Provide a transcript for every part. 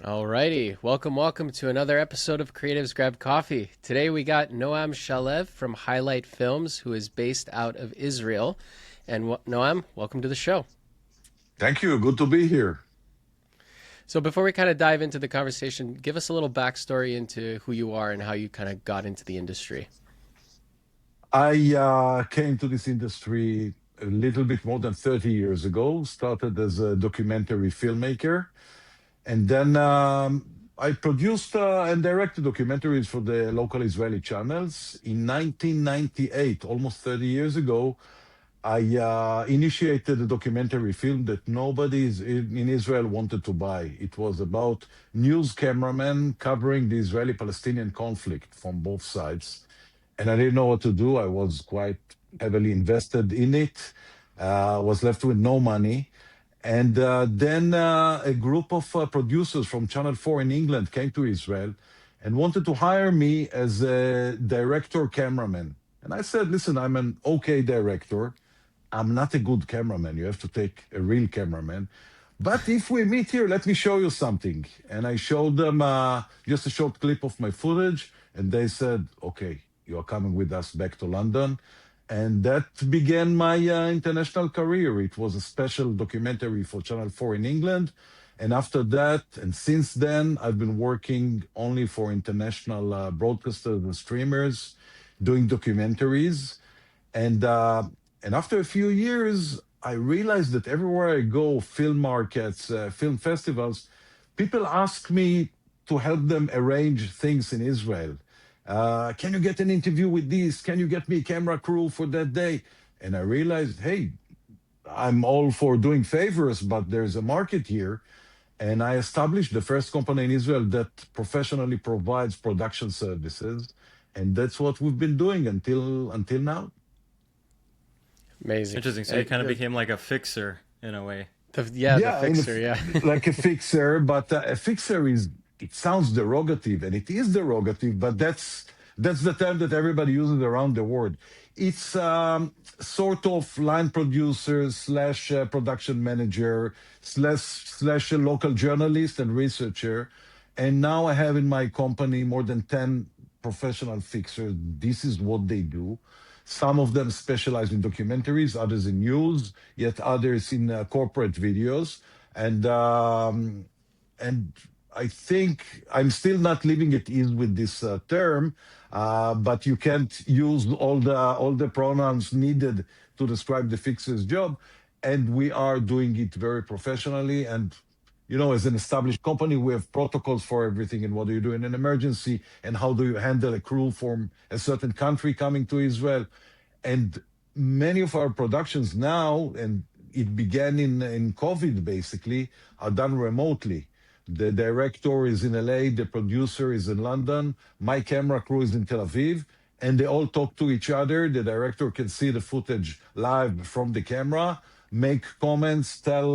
Alrighty, welcome to another episode of Creatives Grab Coffee. Today we got Noam Shalev from Highlight Films, who is based out of Israel. And Noam, welcome to the show. Thank you. Good to be here. So before we kind of dive into the conversation, give us a little backstory into who you are and how you kind of got into the industry. I came to this industry a little bit more than 30 years ago, started as a documentary filmmaker, and then I produced and directed documentaries for the local Israeli channels. In 1998, almost 30 years ago, I initiated a documentary film that nobody in Israel wanted to buy. It was about news cameramen covering the Israeli-Palestinian conflict from both sides. And I didn't know what to do. I was quite heavily invested in it, was left with no money. And then a group of producers from Channel 4 in England came to Israel and wanted to hire me as a director cameraman. And I said, listen, I'm an okay director. I'm not a good cameraman. You have to take a real cameraman. But if we meet here, let me show you something. And I showed them just a short clip of my footage. And they said, okay, you are coming with us back to London. And that began my international career. It was a special documentary for Channel 4 in England. And after that, and since then, I've been working only for international broadcasters and streamers, doing documentaries. And and after a few years, I realized that everywhere I go, film markets, film festivals, people ask me to help them arrange things in Israel. Can you get an interview with this? Can you get me a camera crew for that day? And I realized, hey, I'm all for doing favors, but there's a market here. And I established the first company in Israel that professionally provides production services. And that's what we've been doing until now. Amazing. Interesting. So you kind of became like a fixer in a way. The Yeah, fixer, yeah. like a fixer, but a fixer is, it sounds derogative, and it is derogative, but that's the term that everybody uses around the world. It's sort of line producer slash production manager slash a local journalist and researcher. And now I have in my company more than 10 professional fixers. This is what they do. Some of them specialize in documentaries, others in news, yet others in corporate videos. And and I think I'm still not living at ease with this term, but you can't use all the pronouns needed to describe the fixer's job. And we are doing it very professionally. And as an established company, we have protocols for everything. And what do you do in an emergency? And how do you handle a crew from a certain country coming to Israel? And many of our productions now, and it began in COVID basically, are done remotely. The director is in LA, the producer is in London, my camera crew is in Tel Aviv, and they all talk to each other. The director can see the footage live from the camera, make comments, tell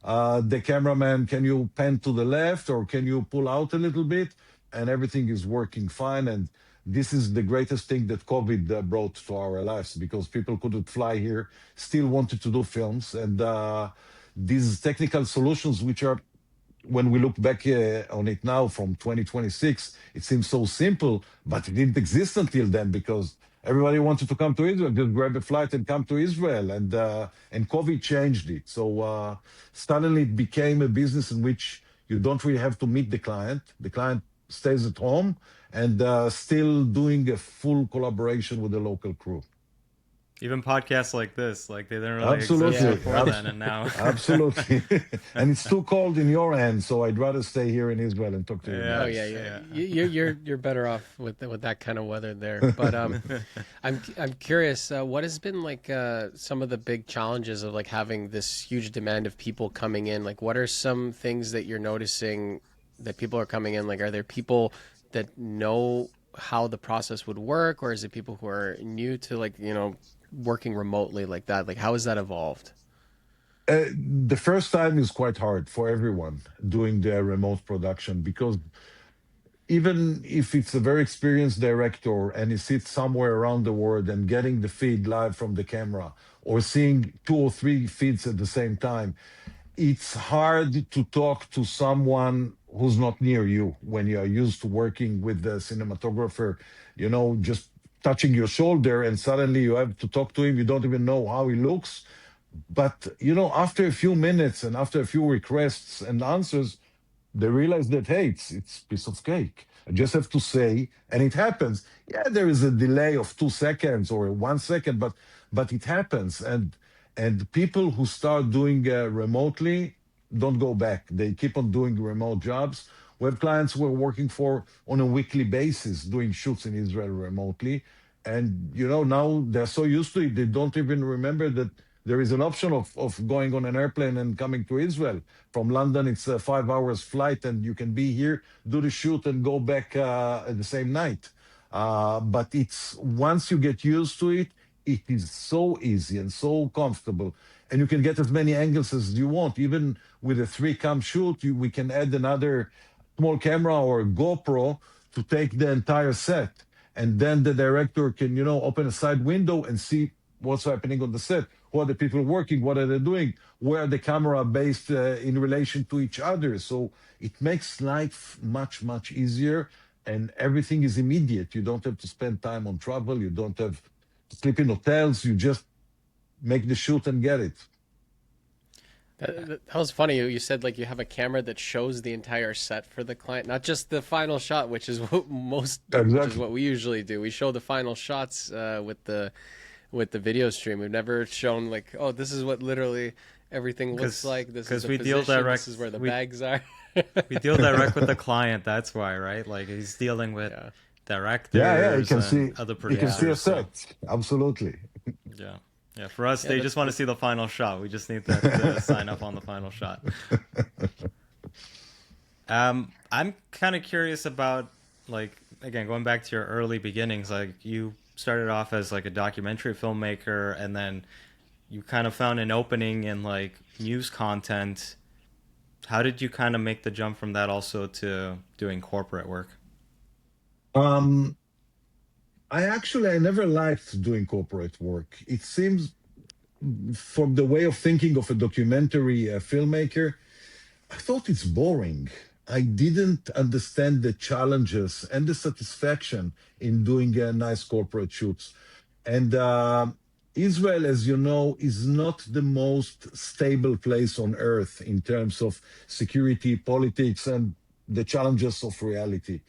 the cameraman, can you pan to the left or can you pull out a little bit? And everything is working fine. And this is the greatest thing that COVID brought to our lives because people couldn't fly here, still wanted to do films. And these technical solutions, which are, when we look back on it now from 2026, it seems so simple, but it didn't exist until then because everybody wanted to come to Israel, just grab a flight and come to Israel, and COVID changed it. So suddenly it became a business in which you don't really have to meet the client. The client stays at home and still doing a full collaboration with the local crew. Even podcasts like this, like they didn't really exist Absolutely. before then, and now. Absolutely. And it's too cold in your end, so I'd rather stay here in Israel and talk to you Yeah. Oh guys. yeah, Yeah. You're better off with that kind of weather there. But I'm curious, what has been like some of the big challenges of like having this huge demand of people coming in? Like, what are some things that you're noticing that people are coming in? Like, are there people that know how the process would work, or is it people who are new to working remotely like that? Like, how has that evolved? The first time is quite hard for everyone doing the remote production because even if it's a very experienced director and he sits somewhere around the world and getting the feed live from the camera or seeing two or three feeds at the same time, it's hard to talk to someone who's not near you when you are used to working with the cinematographer, just touching your shoulder, and suddenly you have to talk to him. You don't even know how he looks. But, after a few minutes and after a few requests and answers, they realize that, hey, it's piece of cake. I just have to say, and it happens. Yeah, there is a delay of 2 seconds or 1 second, but it happens. And people who start doing remotely don't go back. They keep on doing remote jobs. We have clients we're working for on a weekly basis doing shoots in Israel remotely. And now they're so used to it, they don't even remember that there is an option of going on an airplane and coming to Israel. From London, it's a 5 hours flight, and you can be here, do the shoot, and go back at the same night. But it's once you get used to it, it is so easy and so comfortable, and you can get as many angles as you want. Even with a 3-cam shoot, we can add another small camera or a GoPro to take the entire set, and then the director can, open a side window and see what's happening on the set. Who are the people working? What are they doing? Where are the camera based in relation to each other? So it makes life much, much easier, and everything is immediate. You don't have to spend time on travel. You don't have to sleep in hotels. You just make the shoot and get it. That was funny. You said like you have a camera that shows the entire set for the client, not just the final shot, which is which is what we usually do. We show the final shots with the video stream. We've never shown like, oh, this is what literally everything looks like. This is the position. This is where the bags are. We deal direct with the client. That's why, right? Like he's dealing with directors. Yeah, you can see other producers. You can see a set. Absolutely. Yeah. Yeah, for us, they just want to see the final shot. We just need them to sign up on the final shot. I'm kind of curious about, like, again, going back to your early beginnings. Like, you started off as, like, a documentary filmmaker, and then you kind of found an opening in, like, news content. How did you kind of make the jump from that also to doing corporate work? I never liked doing corporate work. It seems, from the way of thinking of a documentary filmmaker, I thought it's boring. I didn't understand the challenges and the satisfaction in doing nice corporate shoots. And Israel, as you know, is not the most stable place on earth in terms of security, politics, and the challenges of reality.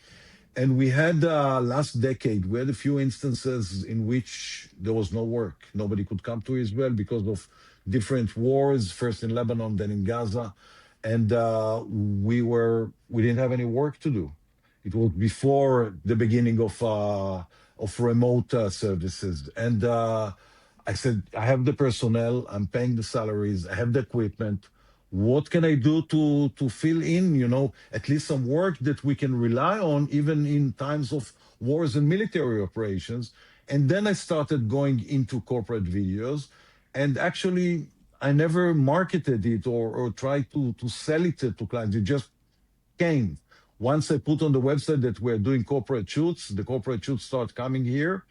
And we had last decade, we had a few instances in which there was no work. Nobody could come to Israel because of different wars, first in Lebanon, then in Gaza. And we didn't have any work to do. It was before the beginning of remote services. And I said, I have the personnel, I'm paying the salaries, I have the equipment. What can I do to fill in, at least some work that we can rely on, even in times of wars and military operations? And then I started going into corporate videos. And actually, I never marketed it or tried to sell it to clients. It just came. Once I put on the website that we're doing corporate shoots, the corporate shoots start coming here.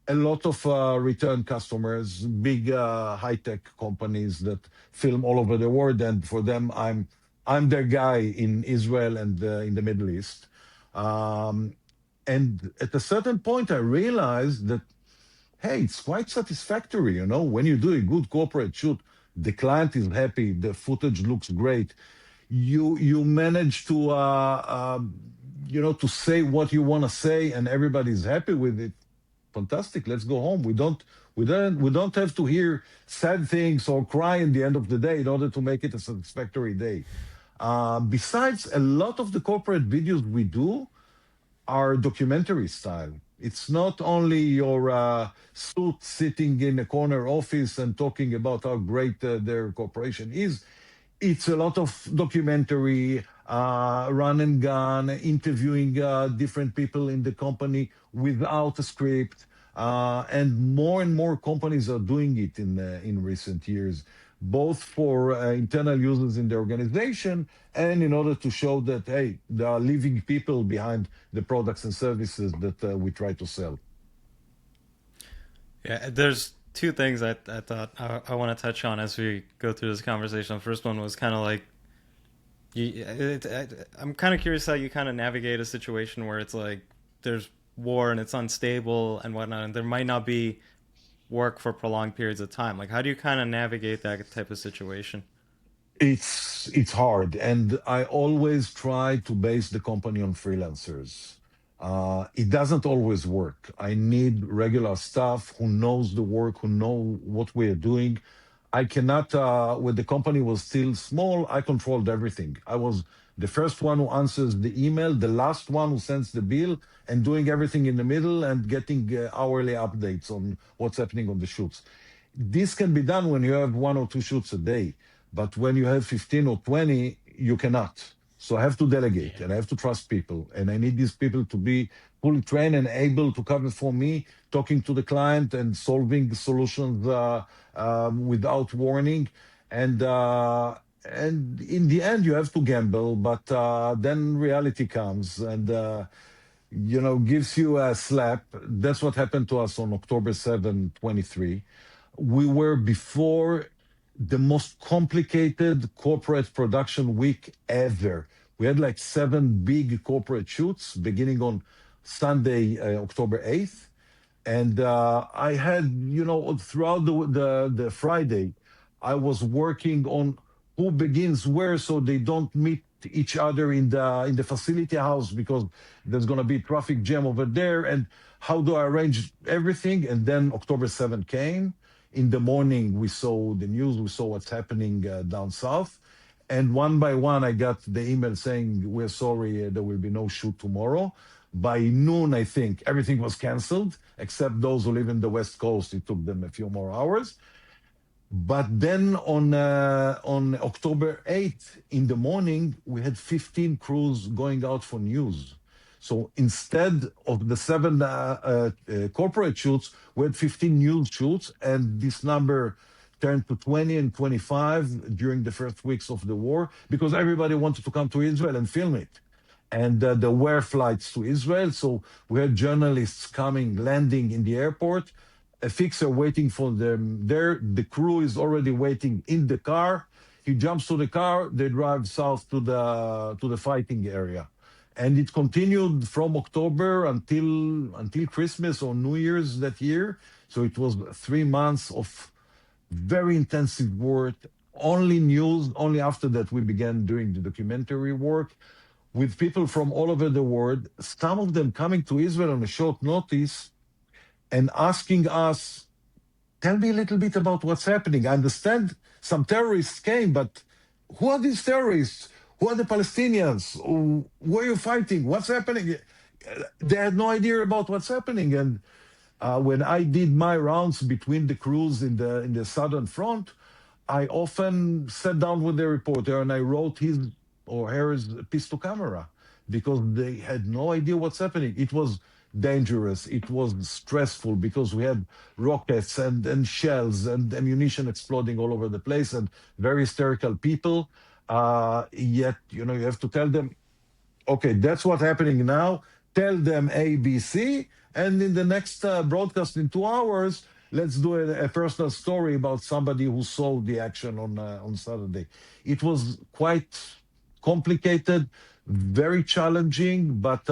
A lot of return customers, big high-tech companies that film all over the world, and for them, I'm their guy in Israel and in the Middle East. And at a certain point, I realized that, hey, it's quite satisfactory, when you do a good corporate shoot, the client is happy, the footage looks great. You manage to to say what you want to say, and everybody's happy with it. Fantastic. Let's go home. We don't have to hear sad things or cry in the end of the day in order to make it a satisfactory day. Besides, a lot of the corporate videos we do are documentary style. It's not only your suit sitting in a corner office and talking about how great their corporation is. It's a lot of documentary, run and gun, interviewing different people in the company without a script. And more companies are doing it in recent years, both for internal users in the organization and in order to show that, hey, there are living people behind the products and services that we try to sell. Yeah, there's two things I thought I want to touch on as we go through this conversation. The first one was kind of like I'm kind of curious how you kind of navigate a situation where it's like there's war and it's unstable and whatnot, and there might not be work for prolonged periods of time. Like, how do you kind of navigate that type of situation? It's hard, and I always try to base the company on freelancers. It doesn't always work. I need regular staff who knows the work, who know what we are doing. I cannot. When the company was still small, I controlled everything. I was the first one who answers the email, the last one who sends the bill, and doing everything in the middle and getting hourly updates on what's happening on the shoots. This can be done when you have one or two shoots a day, but when you have 15 or 20, you cannot. So I have to delegate and I have to trust people. And I need these people to be fully trained and able to cover for me, talking to the client and solving solutions without warning. And in the end, you have to gamble, but then reality comes and gives you a slap. That's what happened to us on October 23. We were before the most complicated corporate production week ever. We had like 7 big corporate shoots beginning on Sunday, October 8th. And I had, throughout the Friday, I was working on who begins where so they don't meet each other in the facility house because there's going to be traffic jam over there. And how do I arrange everything? And then October 7th came. In the morning, we saw the news, we saw what's happening down south. And one by one, I got the email saying, we're sorry, there will be no shoot tomorrow. By noon, I think everything was canceled, except those who live in the West Coast. It took them a few more hours. But then on October 8th in the morning, we had 15 crews going out for news. So instead of the 7 corporate shoots, we had 15 news shoots, and this number turned to 20 and 25 during the first weeks of the war because everybody wanted to come to Israel and film it. And there were flights to Israel, so we had journalists coming, landing in the airport, a fixer waiting for them there. The crew is already waiting in the car. He jumps to the car. They drive south to the fighting area, and it continued from October until Christmas or New Year's that year. So it was 3 months of very intensive work. Only news. Only after that we began doing the documentary work with people from all over the world. Some of them coming to Israel on a short notice and asking us, tell me a little bit about what's happening. I understand some terrorists came, but who are these terrorists? Who are the Palestinians? Who are you fighting? What's happening? They had no idea about what's happening. And when I did my rounds between the crews in the southern front, I often sat down with the reporter and I wrote his or her piece to camera because they had no idea what's happening. It was dangerous. It was stressful because we had rockets and shells and ammunition exploding all over the place and very hysterical people. Yet, you have to tell them, okay, that's what's happening now. Tell them A, B, C, and in the next broadcast in 2 hours, let's do a personal story about somebody who saw the action on Saturday. It was quite complicated, very challenging, but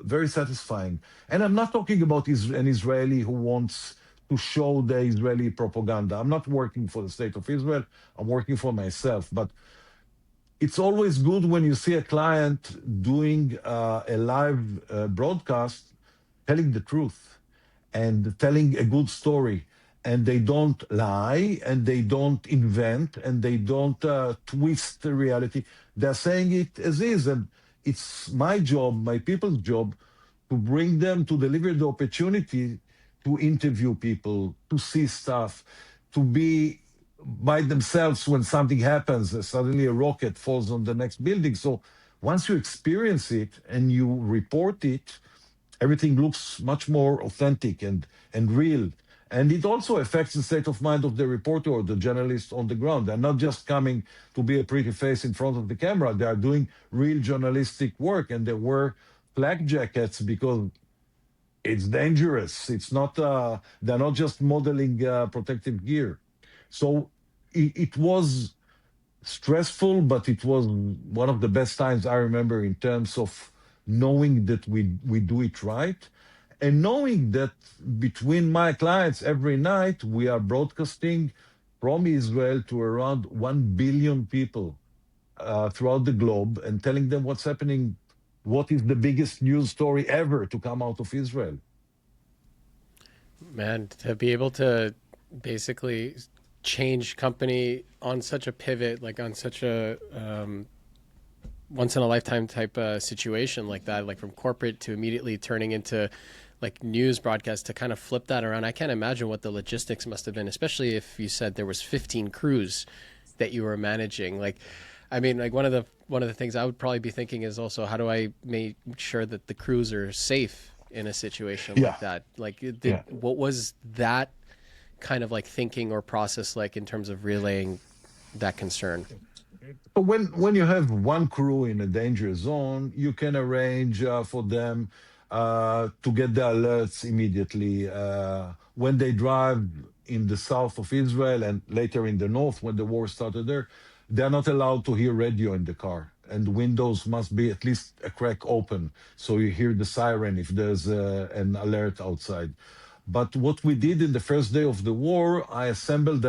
very satisfying. And I'm not talking about an Israeli who wants to show the Israeli propaganda. I'm not working for the state of Israel. I'm working for myself. But it's always good when you see a client doing a live broadcast, telling the truth and telling a good story. And they don't lie and they don't invent and they don't twist the reality. They're saying it as is. And it's my job, my people's job, to bring them to deliver the opportunity to interview people, to see stuff, to be by themselves when something happens. Suddenly a rocket falls on the next building. So once you experience it and you report it, everything looks much more authentic and real. And it also affects the state of mind of the reporter or the journalist on the ground. They're not just coming to be a pretty face in front of the camera. They are doing real journalistic work, and they wear flak jackets because It's dangerous. It's not. They're not just modeling protective gear. So it was stressful, but it was one of the best times I remember in terms of knowing that we do it right, and knowing that between my clients every night we are broadcasting from Israel to around 1 billion people throughout the globe and telling them what's happening, what is the biggest news story ever to come out of Israel. Man, to be able to basically change company on such a pivot, like on such a once in a lifetime type situation like that, like from corporate to immediately turning into like news broadcast, to kind of flip that around. I can't imagine what the logistics must have been, especially if you said there was 15 crews that you were managing. Like, I mean, like one of the things I would probably be thinking is also, how do I make sure that the crews are safe in a situation Yeah, like that? Like, yeah. what was that kind of like thinking or process like in terms of relaying that concern? But when you have one crew in a danger zone, you can arrange for them to get the alerts immediately. When they drive in the south of Israel and later in the north, when the war started there, they're not allowed to hear radio in the car. And the windows must be at least a crack open, so you hear the siren if there's an alert outside. But what we did in the first day of the war, I assembled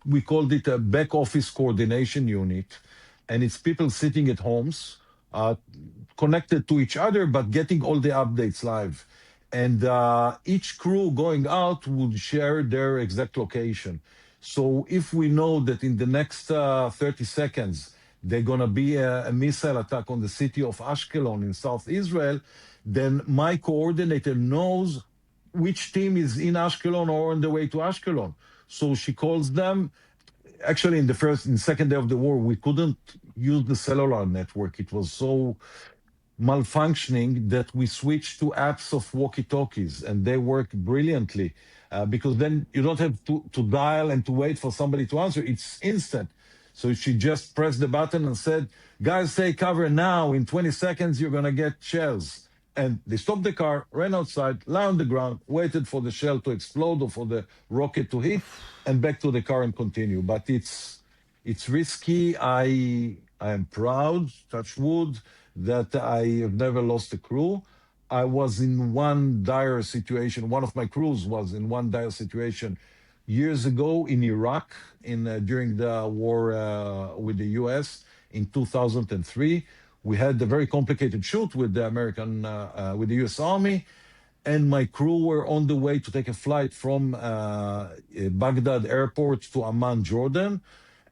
we called it a back office coordination unit, and it's people sitting at homes, uh, connected to each other, but getting all the updates live. And each crew going out would share their exact location. So if we know that in the next 30 seconds there's going to be a missile attack on the city of Ashkelon in South Israel, then my coordinator knows which team is in Ashkelon or on the way to Ashkelon. So she calls them. Actually, in second day of the war, we couldn't use the cellular network. It was so malfunctioning that we switched to apps of walkie-talkies, and they work brilliantly because then you don't have to dial and to wait for somebody to answer. It's instant. So she just pressed the button and said, "Guys, take cover now. In 20 seconds, you're gonna get shells." And they stopped the car, ran outside, lay on the ground, waited for the shell to explode or for the rocket to hit, and back to the car and continue. But it's risky. I am proud, touch wood, that I have never lost a crew. I was in one dire situation. One of my crews was in one dire situation years ago in Iraq, in during the war with the U.S. in 2003. We had a very complicated shoot with the with the U.S. Army, and my crew were on the way to take a flight from Baghdad airport to Amman, Jordan.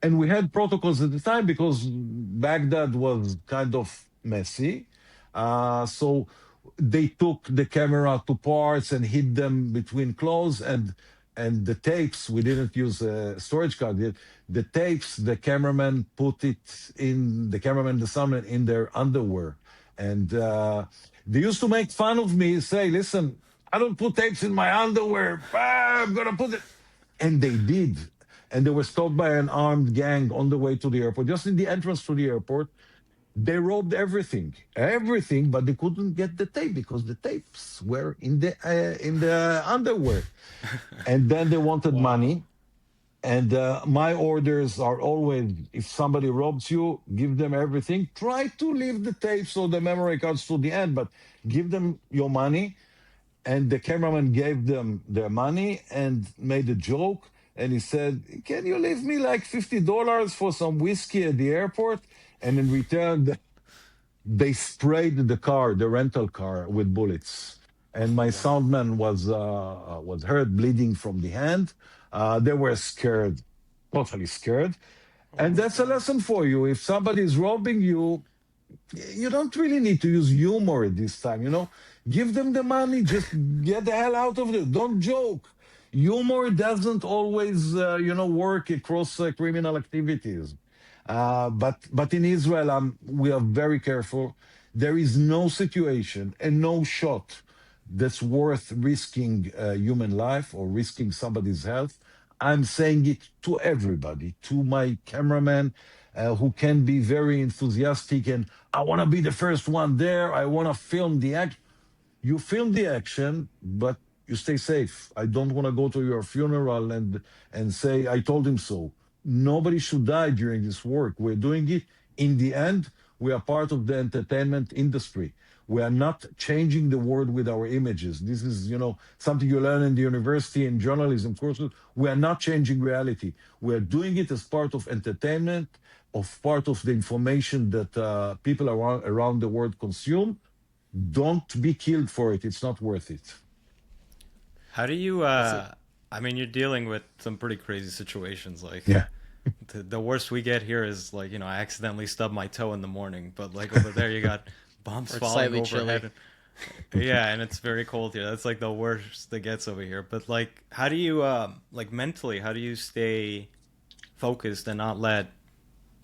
And we had protocols at the time because Baghdad was kind of messy. So they took the camera to parts and hid them between clothes, and the tapes. We didn't use a storage card yet. The tapes, the cameraman put it in, the cameraman, the soundman, in their underwear. And they used to make fun of me, say, "Listen, I don't put tapes in my underwear. I'm going to put it." And they did. And they were stopped by an armed gang on the way to the airport, just in the entrance to the airport. They robbed everything, but they couldn't get the tape because the tapes were in the underwear. And then they wanted Wow. money. And my orders are always, if somebody robs you, give them everything. Try to leave the tapes or the memory cards to the end, but give them your money. And the cameraman gave them their money and made a joke. And he said, "Can you leave me like $50 for some whiskey at the airport?" And in return, they sprayed the car, the rental car, with bullets. And my Wow. soundman was hurt, bleeding from the hand. They were scared, totally scared. Oh And my that's a God. lesson for you. If somebody is robbing you, you don't really need to use humor at this time, Give them the money, just get the hell out of it. Don't joke. Humor doesn't always, work across criminal activities. But in Israel, we are very careful. There is no situation and no shot that's worth risking human life or risking somebody's health. I'm saying it to everybody, to my cameraman, who can be very enthusiastic and I want to be the first one there. I want to film the act. You film the action, but you stay safe. I don't want to go to your funeral and say I told him so. Nobody should die during this work. We're doing it. In the end, we are part of the entertainment industry. We are not changing the world with our images. This is, something you learn in the university in journalism courses. We are not changing reality. We are doing it as part of entertainment, of part of the information that people around the world consume. Don't be killed for it. It's not worth it. How do you? That's it. I mean, you're dealing with some pretty crazy situations. Like Yeah. the worst we get here is like I accidentally stub my toe in the morning, but like over there you got bombs Or it's falling slightly overhead. chilly. Yeah, and it's very cold here. That's like the worst that gets over here. But like, how do you like mentally? How do you stay focused and not let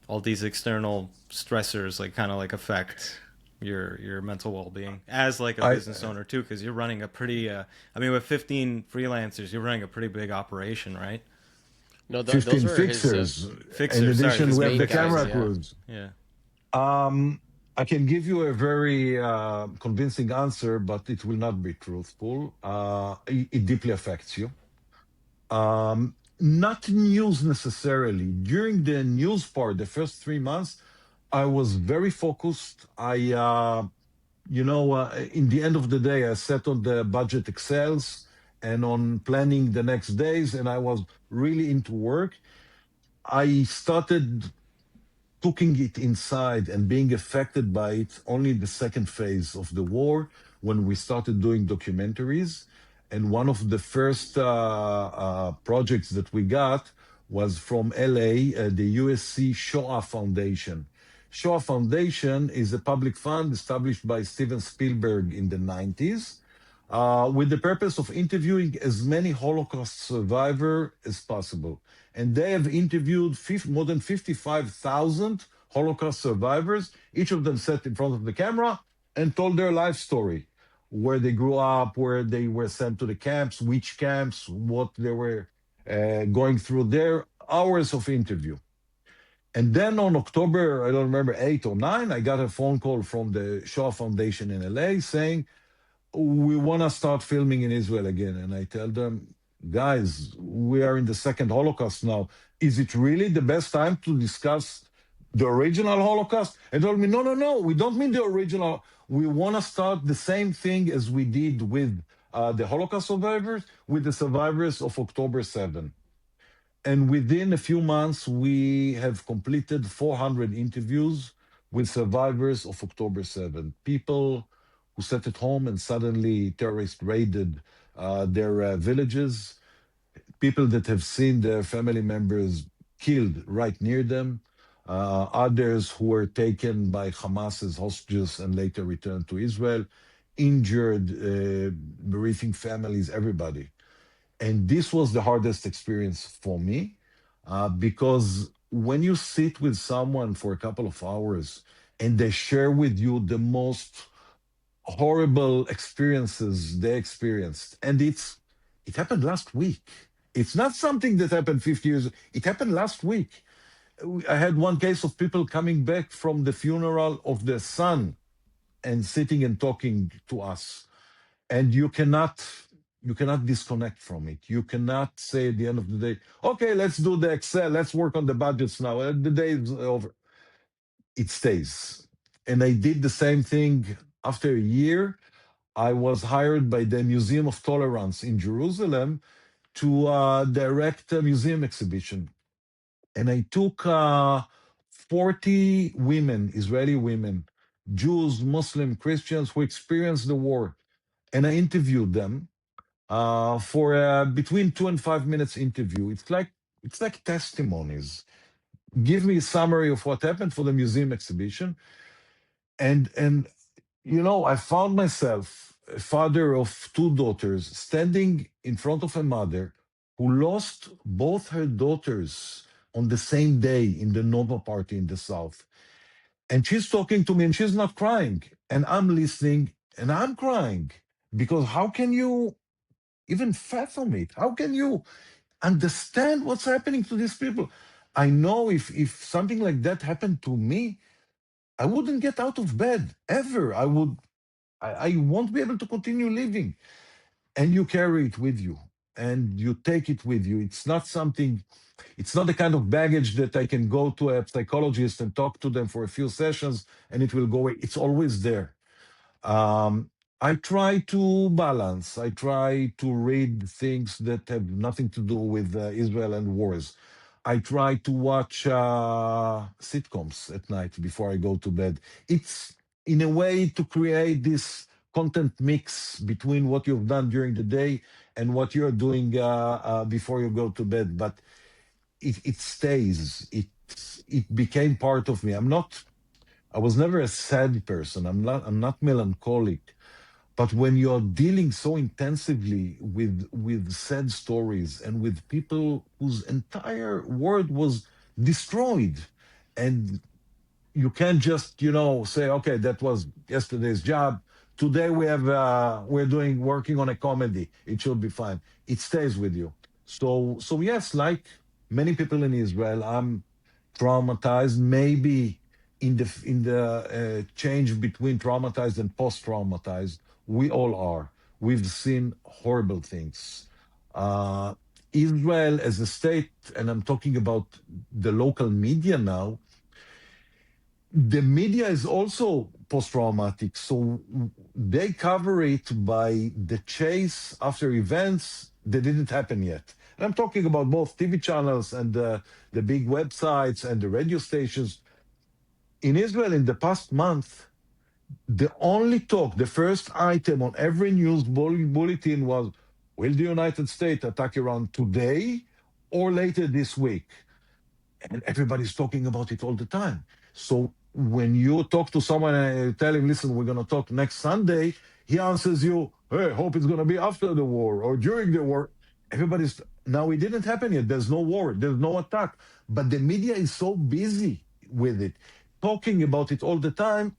all these external stressors like kind of like affect your mental well-being as like a I business owner too? Because you're running a pretty I mean, with 15 freelancers, you're running a pretty big operation, right? No, those 15 were his fixers. In Fixers, sorry, addition, his we have main the guys. camera Yeah. crews. yeah. Um, I can give you a very convincing answer, but it will not be truthful. It deeply affects you. Not news necessarily. During the news part, the first 3 months, I was very focused. In the end of the day, I sat on the budget Excels and on planning the next days, and I was really into work. I started cooking it inside and being affected by it only the second phase of the war when we started doing documentaries. And one of the first projects that we got was from LA, the USC Shoah Foundation. Shoah Foundation is a public fund established by Steven Spielberg in the 90s with the purpose of interviewing as many Holocaust survivors as possible. And they have interviewed more than 55,000 Holocaust survivors. Each of them sat in front of the camera and told their life story, where they grew up, where they were sent to the camps, which camps, what they were going through, their hours of interview. And then on October, I don't remember, 8 or 9, I got a phone call from the Shaw Foundation in LA saying, we want to start filming in Israel again. And I tell them, guys, we are in the second Holocaust now. Is it really the best time to discuss the original Holocaust? And told me, no, we don't mean the original. We want to start the same thing as we did with the Holocaust survivors, with the survivors of October 7. And within a few months, we have completed 400 interviews with survivors of October 7. People who sat at home and suddenly terrorists raided their villages, people that have seen their family members killed right near them, others who were taken by Hamas as hostages and later returned to Israel, injured, bereaving families, everybody. And this was the hardest experience for me because when you sit with someone for a couple of hours and they share with you the most horrible experiences they experienced, and it happened last week. It's not something that happened 50 years. It happened last week. I had one case of people coming back from the funeral of their son and sitting and talking to us, and you cannot disconnect from it. You cannot say at the end of the day, okay, let's do the Excel, let's work on the budgets now, the day is over. It stays. And I did the same thing after a year. I was hired by the Museum of Tolerance in Jerusalem to direct a museum exhibition. And I took 40 women, Israeli women, Jews, Muslim, Christians who experienced the war, and I interviewed them for a between 2 and 5 minutes interview. It's like testimonies. Give me a summary of what happened for the museum exhibition, and I found myself a father of two daughters standing in front of a mother who lost both her daughters on the same day in the Nova party in the south. And she's talking to me and she's not crying. And I'm listening and I'm crying because how can you even fathom it? How can you understand what's happening to these people? I know if something like that happened to me, I wouldn't get out of bed ever. I won't be able to continue living. And you carry it with you and you take it with you. It's not something, it's not the kind of baggage that I can go to a psychologist and talk to them for a few sessions and it will go away. It's always there. Um, I try to balance. I try to read things that have nothing to do with Israel and wars. I try to watch sitcoms at night before I go to bed. It's in a way to create this content mix between what you've done during the day and what you're doing before you go to bed. But it stays. It became part of me. I was never a sad person. I'm not melancholic. But when you're dealing so intensively with sad stories and with people whose entire world was destroyed, and you can't just say, okay, that was yesterday's job. Today we're working on a comedy. It should be fine. It stays with you. So yes, like many people in Israel, I'm traumatized. Maybe in the change between traumatized and post-traumatized, we all are. We've seen horrible things. Uh, Israel as a state, and I'm talking about the local media now, the media is also post-traumatic, so they cover it by the chase after events that didn't happen yet. And I'm talking about both TV channels and the big websites and the radio stations. In Israel, in the past month, the only talk, the first item on every news bulletin was, will the United States attack Iran today or later this week? And everybody's talking about it all the time. So when you talk to someone and you tell him, listen, we're going to talk next Sunday, he answers you, hey, hope it's going to be after the war or during the war. Now it didn't happen yet. There's no war, there's no attack. But the media is so busy with it, talking about it all the time,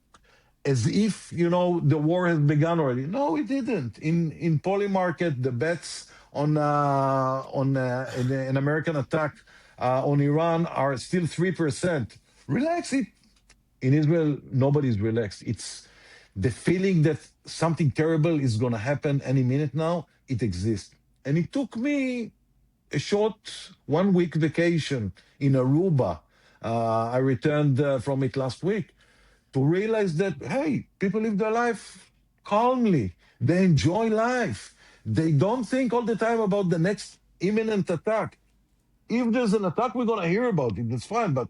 as if the war has begun already. No, it didn't. In Polymarket, the bets on an American attack on Iran are still 3%. Relax it. In Israel, nobody's relaxed. It's the feeling that something terrible is going to happen any minute now. It exists, and it took me a short 1 week vacation in Aruba. I returned from it last week to realize that, hey, people live their life calmly. They enjoy life. They don't think all the time about the next imminent attack. If there's an attack, we're going to hear about it. That's fine. But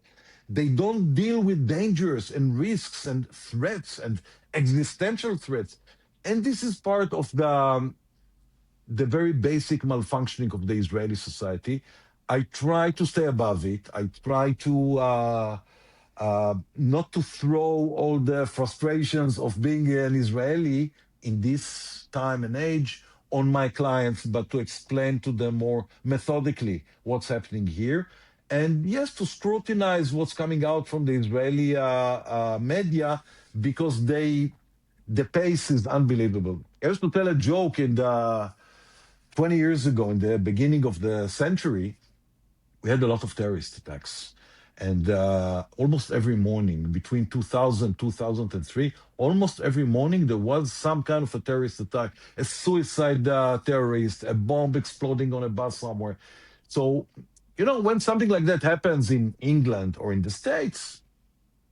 they don't deal with dangers and risks and threats and existential threats. And this is part of the very basic malfunctioning of the Israeli society. I try to stay above it. I try to not to throw all the frustrations of being an Israeli in this time and age on my clients, but to explain to them more methodically what's happening here. And yes, to scrutinize what's coming out from the Israeli media, because the pace is unbelievable. I used to tell a joke 20 years ago, in the beginning of the century, we had a lot of terrorist attacks. And almost every morning, between 2000 2003, almost every morning there was some kind of a terrorist attack, a suicide terrorist, a bomb exploding on a bus somewhere. So, when something like that happens in England or in the States,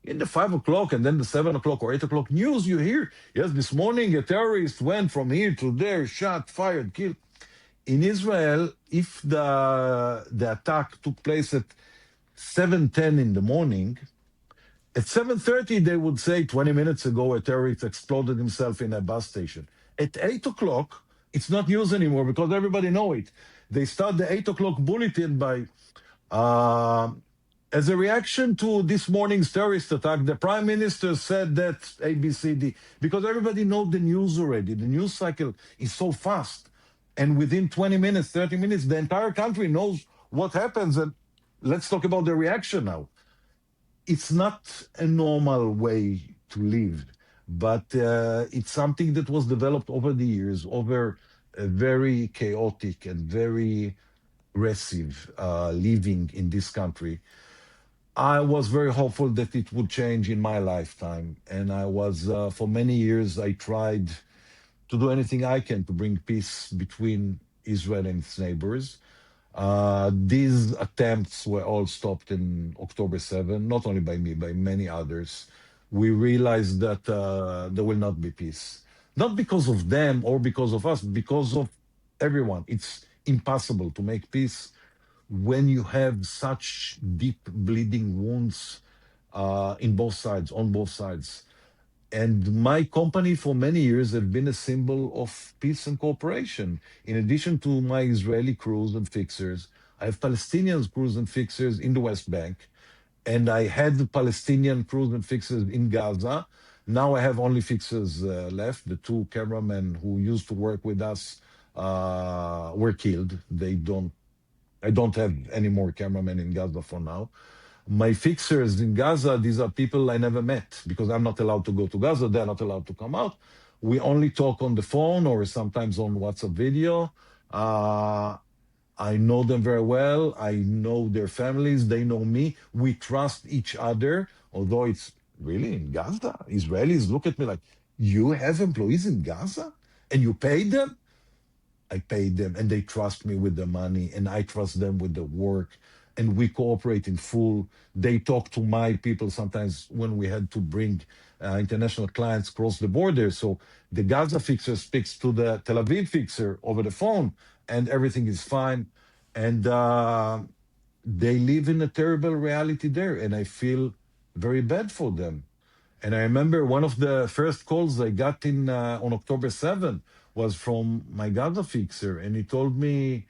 in the 5 o'clock and then the 7 o'clock or 8 o'clock news, you hear, yes, this morning a terrorist went from here to there, shot, fired, killed. In Israel, if the attack took place at 7:10 in the morning, at 7:30 they would say 20 minutes ago a terrorist exploded himself in a bus station. At 8 o'clock, it's not news anymore because everybody know it. They start the 8 o'clock bulletin by uh, as a reaction to this morning's terrorist attack, the prime minister said that ABCD, because everybody knows the news already. The news cycle is so fast. And within 20 minutes, 30 minutes, the entire country knows what happens. And let's talk about the reaction now. It's not a normal way to live, but it's something that was developed over the years, over a very chaotic and very aggressive living in this country. I was very hopeful that it would change in my lifetime. And I was, for many years, I tried to do anything I can to bring peace between Israel and its neighbors. These attempts were all stopped in October 7, not only by me, by many others. We realized that there will not be peace. Not because of them or because of us, because of everyone. It's impossible to make peace when you have such deep bleeding wounds in both sides, on both sides. And my company for many years have been a symbol of peace and cooperation. In addition to my Israeli crews and fixers, I have Palestinian crews and fixers in the West Bank, and I had the Palestinian crews and fixers in Gaza. Now I have only fixers left. The two cameramen who used to work with us were killed. They don't. I don't have any more cameramen in Gaza for now. My fixers in Gaza, these are people I never met because I'm not allowed to go to Gaza. They're not allowed to come out. We only talk on the phone or sometimes on WhatsApp video. Uh, I know them very well. I know their families. They know me. We trust each other, although it's really in Gaza. Israelis look at me like, you have employees in Gaza and you pay them? I paid them and they trust me with the money and I trust them with the work and we cooperate in full. They talk to my people sometimes when we had to bring international clients across the border. So the Gaza fixer speaks to the Tel Aviv fixer over the phone and everything is fine. And they live in a terrible reality there and I feel very bad for them. And I remember one of the first calls I got in on October 7th was from my Gaza fixer. And he told me,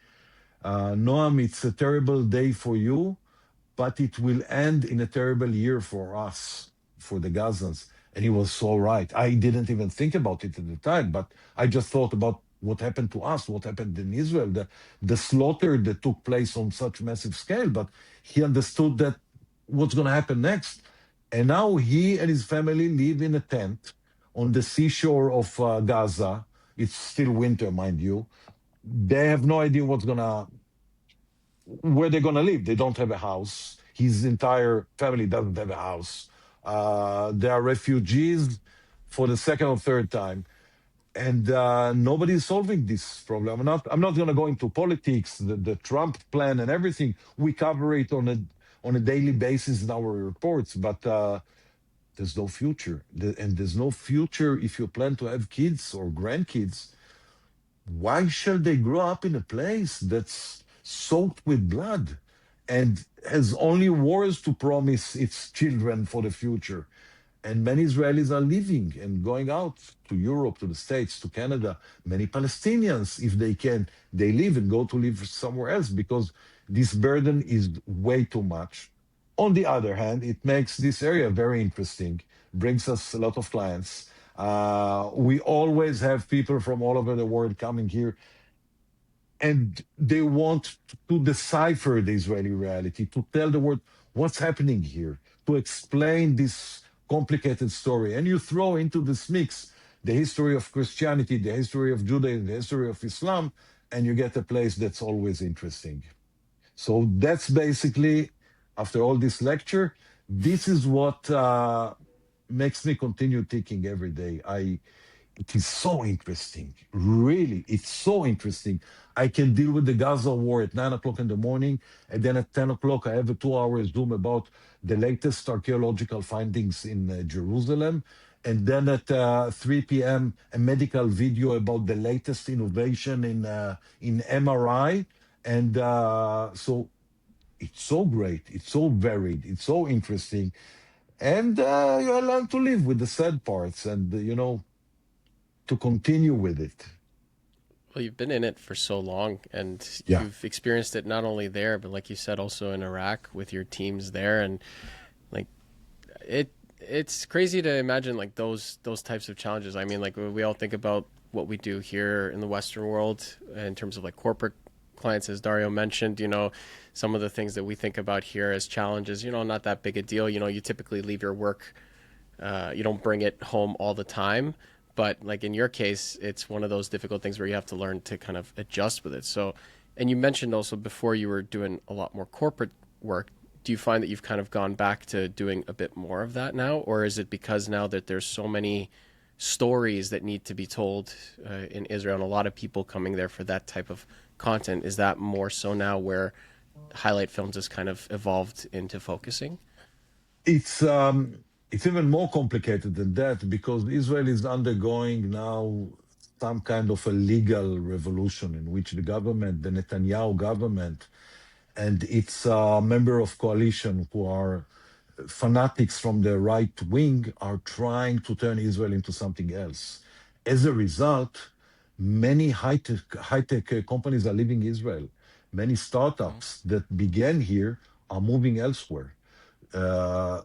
Noam, it's a terrible day for you, but it will end in a terrible year for us, for the Gazans. And he was so right. I didn't even think about it at the time, but I just thought about what happened to us, what happened in Israel, the slaughter that took place on such massive scale. But he understood that what's going to happen next. And now he and his family live in a tent on the seashore of Gaza. It's still winter, mind you. They have no idea where they're gonna live. They don't have a house. His entire family doesn't have a house. They are refugees for the second or third time, and nobody is solving this problem. I'm not gonna go into politics, the Trump plan and everything. We cover it on a daily basis in our reports, but there's no future, and there's no future if you plan to have kids or grandkids. Why shall they grow up in a place that's soaked with blood and has only wars to promise its children for the future? And many Israelis are leaving and going out to Europe, to the States, to Canada. Many Palestinians, if they can, they leave and go to live somewhere else because this burden is way too much. On the other hand, it makes this area very interesting, brings us a lot of clients. We always have people from all over the world coming here and they want to decipher the Israeli reality, to tell the world what's happening here, to explain this complicated story. And you throw into this mix the history of Christianity, the history of Judaism, the history of Islam, and you get a place that's always interesting. So that's basically, after all this lecture, this is what makes me continue thinking every day. It is so interesting. Really, it's so interesting. I can deal with the Gaza war at 9 o'clock in the morning, and then at 10 o'clock, I have a 2 hour Zoom about the latest archaeological findings in Jerusalem. And then at 3 p.m., a medical video about the latest innovation in MRI. And so it's so great. It's so varied. It's so interesting. And you learn to live with the sad parts and, to continue with it. Well, you've been in it for so long, and Yeah. you've experienced it not only there, but like you said, also in Iraq with your teams there, and like it. It's crazy to imagine like those types of challenges. I mean, like we all think about what we do here in the Western world in terms of like corporate clients, as Dario mentioned. Some of the things that we think about here as challenges. Not that big a deal. You typically leave your work, you don't bring it home all the time, but like in your case, it's one of those difficult things where you have to learn to kind of adjust with it. So, and you mentioned also before you were doing a lot more corporate work. do you find that you've kind of gone back to doing a bit more of that now, or is it because now that there's so many stories that need to be told in Israel and a lot of people coming there for that type of content, is that more so now where highlight films has kind of evolved into focusing? It's it's even more complicated than that because Israel is undergoing now some kind of a legal revolution in which the government, the Netanyahu government, and its member of coalition who are fanatics from the right wing are trying to turn Israel into something else. As a result, many high-tech companies are leaving Israel. Many Oh, startups that began here are moving elsewhere.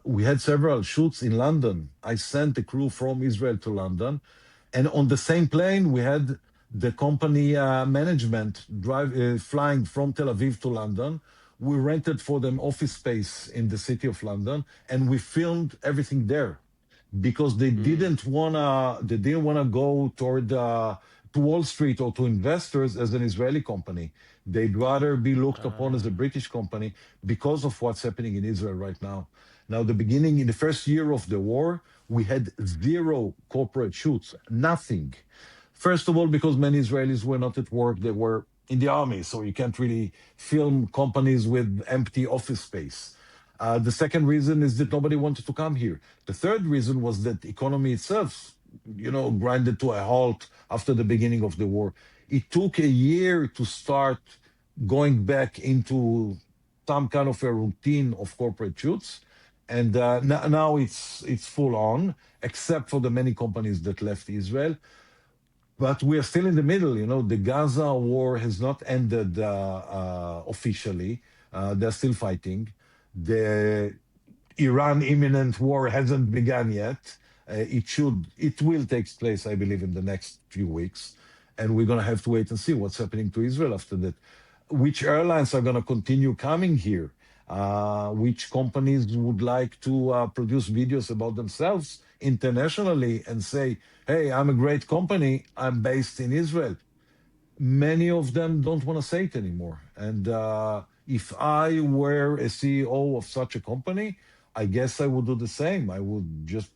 We had several shoots in London. I sent a crew from Israel to London, and on the same plane we had the company management flying from Tel Aviv to London. We rented for them office space in the city of London, and we filmed everything there because Mm. they didn't wanna go toward to Wall Street or to investors as an Israeli company. They'd rather be looked upon as a Uh, British company because of what's happening in Israel right now. Now, the beginning in the first year of the war, we had zero corporate shoots, nothing. First of all, because many Israelis were not at work, they were in the army, so you can't really film companies with empty office space. The second reason is that nobody wanted to come here. The third reason was that the economy itself, grinded to a halt after the beginning of the war. It took a year to start going back into some kind of a routine of corporate shoots, and now it's full on, except for the many companies that left Israel. But we are still in the middle. The Gaza war has not ended officially. They're still fighting. The Iran imminent war hasn't begun yet. It will take place, I believe, in the next few weeks, and we're going to have to wait and see what's happening to Israel after that. Which airlines are going to continue coming here? Which companies would like to produce videos about themselves internationally and say, "Hey, I'm a great company. I'm based in Israel." Many of them don't want to say it anymore. And if I were a CEO of such a company, I guess I would do the same. I would just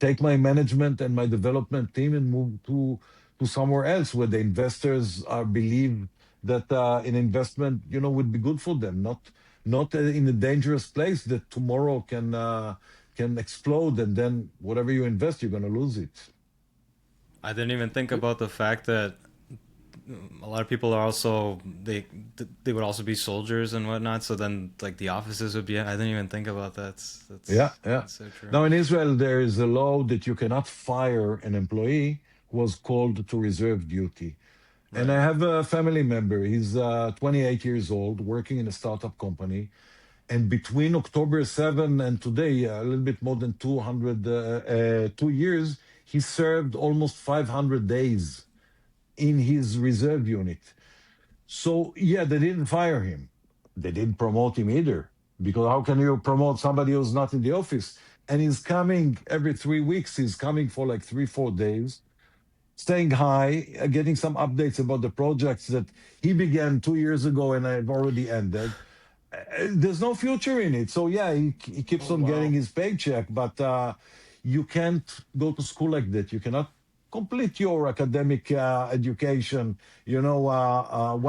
take my management and my development team and move to somewhere else where the investors believe that an investment, would be good for them, not in a dangerous place that tomorrow can explode, and then whatever you invest, you're going to lose it. I didn't even think about the fact that a lot of people are also they would also be soldiers and whatnot. So then like the offices would be. I didn't even think about that. Yeah, yeah. That's so true. Now in Israel, there is a law that you cannot fire an employee who was called to reserve duty. And Right. I have a family member. He's 28 years old, working in a startup company. And between October 7 and today, a little bit more than 2 years, he served almost 500 days in his reserve unit. So, yeah, they didn't fire him. They didn't promote him either. Because how can you promote somebody who's not in the office? And he's coming every 3 weeks. He's coming for like 3, 4 days, staying high, getting some updates about the projects that he began 2 years ago and I've already ended. There's no future in it. So yeah, he keeps oh on getting wow. his paycheck, but you can't go to school like that. You cannot complete your academic education.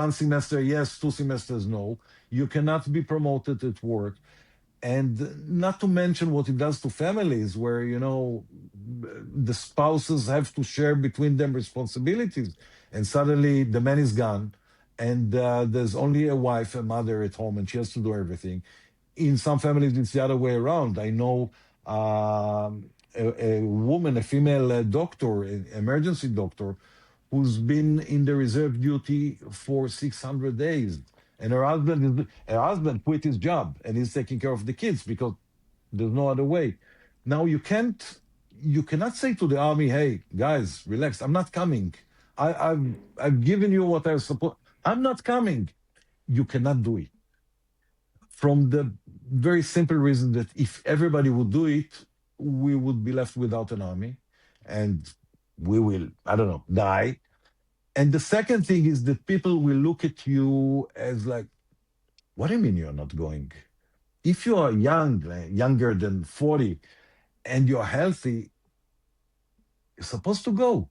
One semester yes, 2 semesters no. You cannot be promoted at work, and not to mention what it does to families where the spouses have to share between them responsibilities, and suddenly the man is gone, and there's only a wife, a mother at home, and she has to do everything. In some families it's the other way around. I know a woman, a female doctor, an emergency doctor, who's been in the reserve duty for 600 days, and her husband quit his job and he's taking care of the kids because there's no other way. Now you cannot say to the army, "Hey guys, relax, I'm not coming. I've given you what I was supposed. I'm not coming." You cannot do it, from the very simple reason that if everybody would do it, we would be left without an army, and we will, I don't know, die. And the second thing is that people will look at you as like, "What do you mean you're not going? If you are young, younger than 40, and you're healthy, you're supposed to go.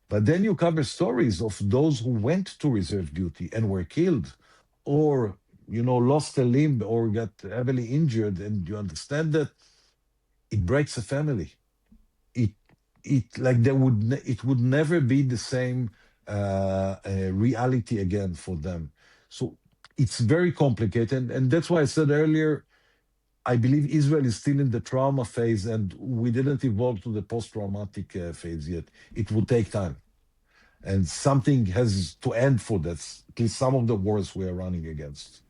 But then you cover stories of those who went to reserve duty and were killed, or lost a limb or got heavily injured, and you understand that it breaks a family. It like it would never be the same reality again for them. So it's very complicated, and that's why I said earlier, I believe Israel is still in the trauma phase, and we didn't evolve to the post-traumatic phase yet. It will take time, and something has to end for that. At least some of the wars we are running against.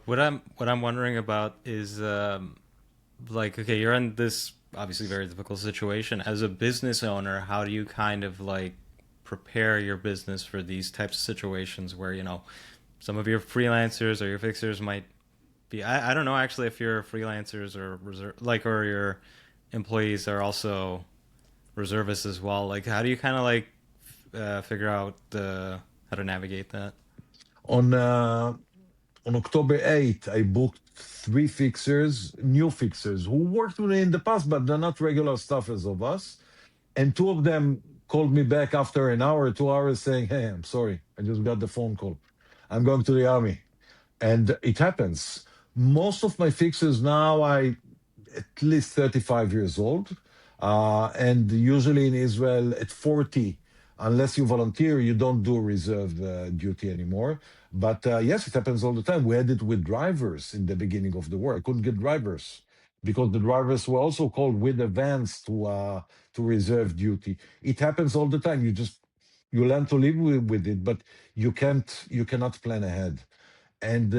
What I'm wondering about is like, okay, you're in this obviously very difficult situation as a business owner. How do you kind of like prepare your business for these types of situations where some of your freelancers or your fixers might be, I don't know actually if your freelancers or or your employees are also reservists as well. Like, how do you kind of like figure out the how to navigate that? On October 8th, I booked three fixers, new fixers, who worked with me in the past, but they're not regular staffers of us. And two of them called me back after an hour, 2 hours, saying, "Hey, I'm sorry. I just got the phone call. I'm going to the army." And it happens. Most of my fixers now, I at least 35 years old. And usually in Israel, at 40, unless you volunteer, you don't do reserve duty anymore. But yes, it happens all the time. We had it with drivers in the beginning of the war. I couldn't get drivers because the drivers were also called with the vans to reserve duty. It happens all the time. You learn to live with it, but you cannot plan ahead. And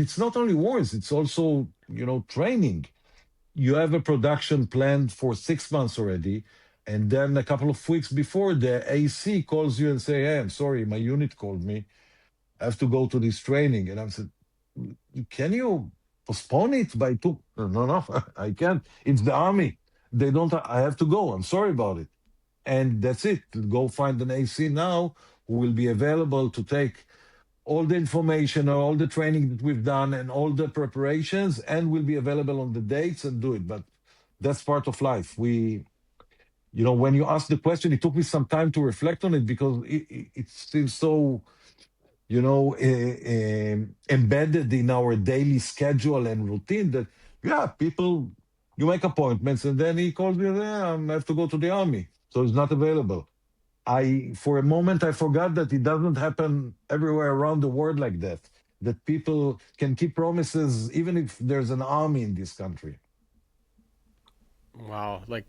it's not only wars; it's also training. You have a production planned for 6 months already, and then a couple of weeks before, the AC calls you and say, "Hey, I'm sorry, my unit called me. I have to go to this training." And I said, "Can you postpone it by two?" No, no, I can't. It's the army. They don't. I have to go. I'm sorry about it. And that's it. Go find an AC now who will be available to take all the information or all the training that we've done and all the preparations, and will be available on the dates and do it. But that's part of life. When you ask the question, it took me some time to reflect on it because it's still so, embedded in our daily schedule and routine that, yeah, people, you make appointments and then he calls me, "Yeah, I have to go to the army. So it's not available." For a moment, I forgot that it doesn't happen everywhere around the world like that, that people can keep promises even if there's an army in this country. Wow. Like,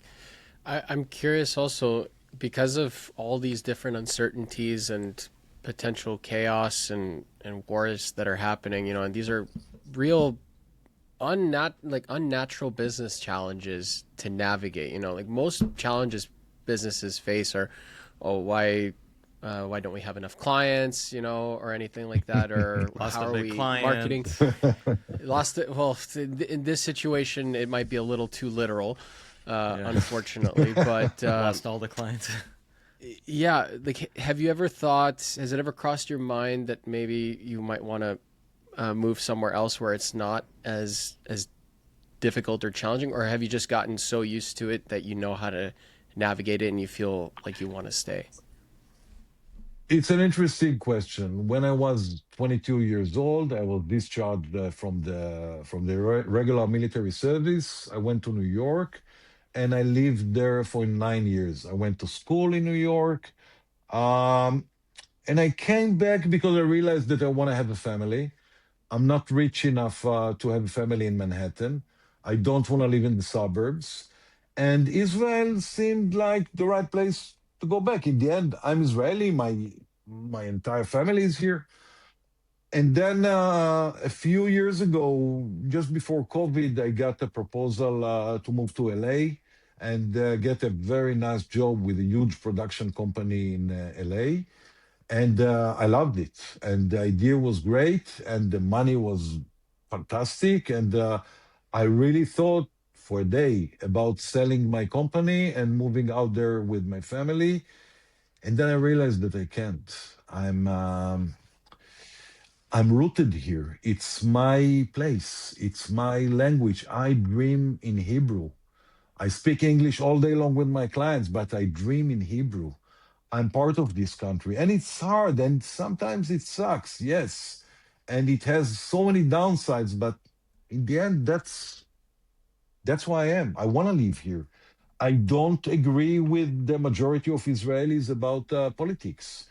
I'm curious also because of all these different uncertainties and potential chaos and wars that are happening, and these are real unnatural business challenges to navigate. Like most challenges businesses face are, oh, why don't we have enough clients, or anything like that, or Lost how a are big we marketing? client. Lost it. Well, in this situation, it might be a little too literal, Yeah. unfortunately. But Lost all the clients. yeah, like, have you ever thought? Has it ever crossed your mind that maybe you might want to move somewhere else where it's not as difficult or challenging, or have you just gotten so used to it that you know how to navigate it and you feel like you want to stay? It's an interesting question. When I was 22 years old, I was discharged from the regular military service. I went to New York, and I lived there for 9 years. I went to school in New York, um, and I came back because I realized that I want to have a family. I'm not rich enough to have a family in Manhattan. I don't want to live in the suburbs. And Israel seemed like the right place to go back. In the end, I'm Israeli. My entire family is here. And then a few years ago, just before COVID, I got a proposal to move to LA and get a very nice job with a huge production company in LA. And I loved it. And the idea was great, and the money was fantastic. And I really thought for a day about selling my company and moving out there with my family. And then I realized that I can't. I'm rooted here. It's my place. It's my language. I dream in Hebrew. I speak English all day long with my clients, but I dream in Hebrew. I'm part of this country. And it's hard and sometimes it sucks, yes. And it has so many downsides, but in the end, that's who I am. I want to live here. I don't agree with the majority of Israelis about politics.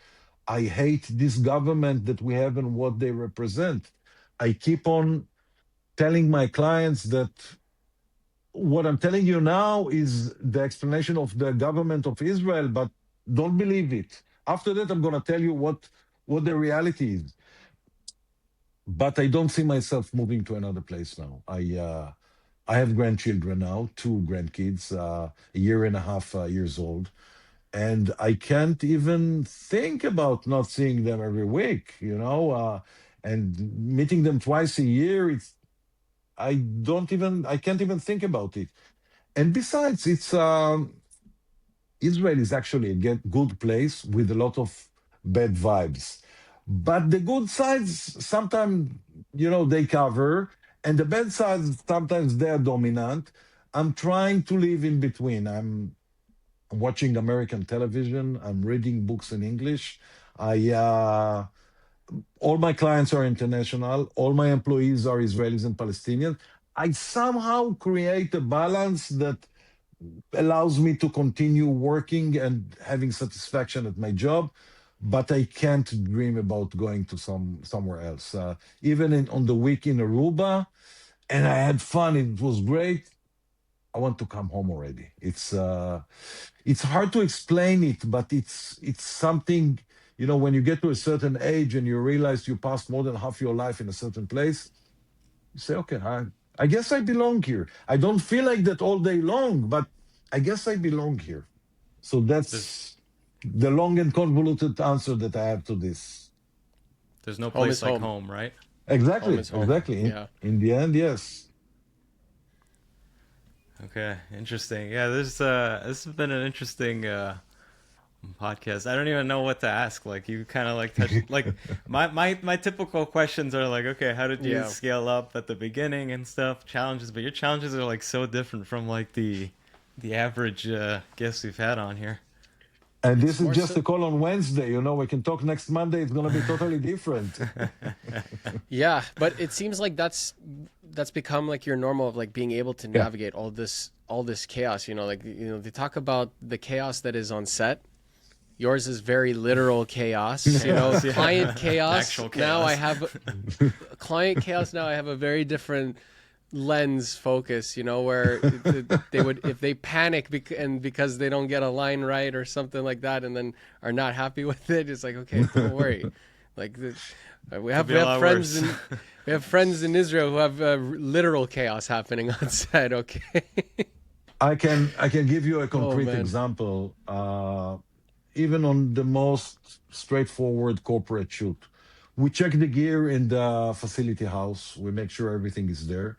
I hate this government that we have and what they represent. I keep on telling my clients that what I'm telling you now is the explanation of the government of Israel, but don't believe it. After that, I'm going to tell you what the reality is. But I don't see myself moving to another place now. I have grandchildren now, two grandkids, a year and a half years old, and I can't even think about not seeing them every week. And meeting them twice a year. I can't even think about it. And besides, it's Israel is actually a good place with a lot of bad vibes. But the good sides sometimes, they cover, and the bad sides sometimes they're dominant. I'm trying to live in between. I'm watching American television. I'm reading books in English. I all my clients are international. All my employees are Israelis and Palestinians. I somehow create a balance that allows me to continue working and having satisfaction at my job, but I can't dream about going to somewhere else. Even on the week in Aruba, and I had fun. It was great. I want to come home already. It's hard to explain it, but it's something. When you get to a certain age and you realize you passed more than half your life in a certain place, you say, okay, I guess I belong here. I don't feel like that all day long, but I guess I belong here. So There's that's the long and convoluted answer that I have to this. there's no Home place is like home. home, right? Home Exactly, is home. exactly. In, Yeah. in the end, yes. Okay, interesting. Yeah, this has been an interesting podcast. I don't even know what to ask. Like you kind of like touched like my typical questions are like, okay, how did you Yeah. scale up at the beginning and stuff, challenges, but your challenges are like so different from like the average guests we've had on here. And It's this is more just so. a call on Wednesday. We can talk next Monday. It's going to be totally different. Yeah, but it seems like that's become like your normal of like being able to Yeah. navigate all this chaos. Like they talk about the chaos that is on set. Yours is very literal chaos. Chaos, yeah. Client chaos. Actual Now I chaos. have client chaos. Now I have a very different lens focus. Where they would if they panic because they don't get a line right or something like that, and then are not happy with it. It's like, okay, don't worry. Like we Could have be we a have lot friends worse. in Israel who have literal chaos happening on set. Okay. I can give you a Oh concrete man. example. Even on the most straightforward corporate shoot, we check the gear in the facility house. We make sure everything is there.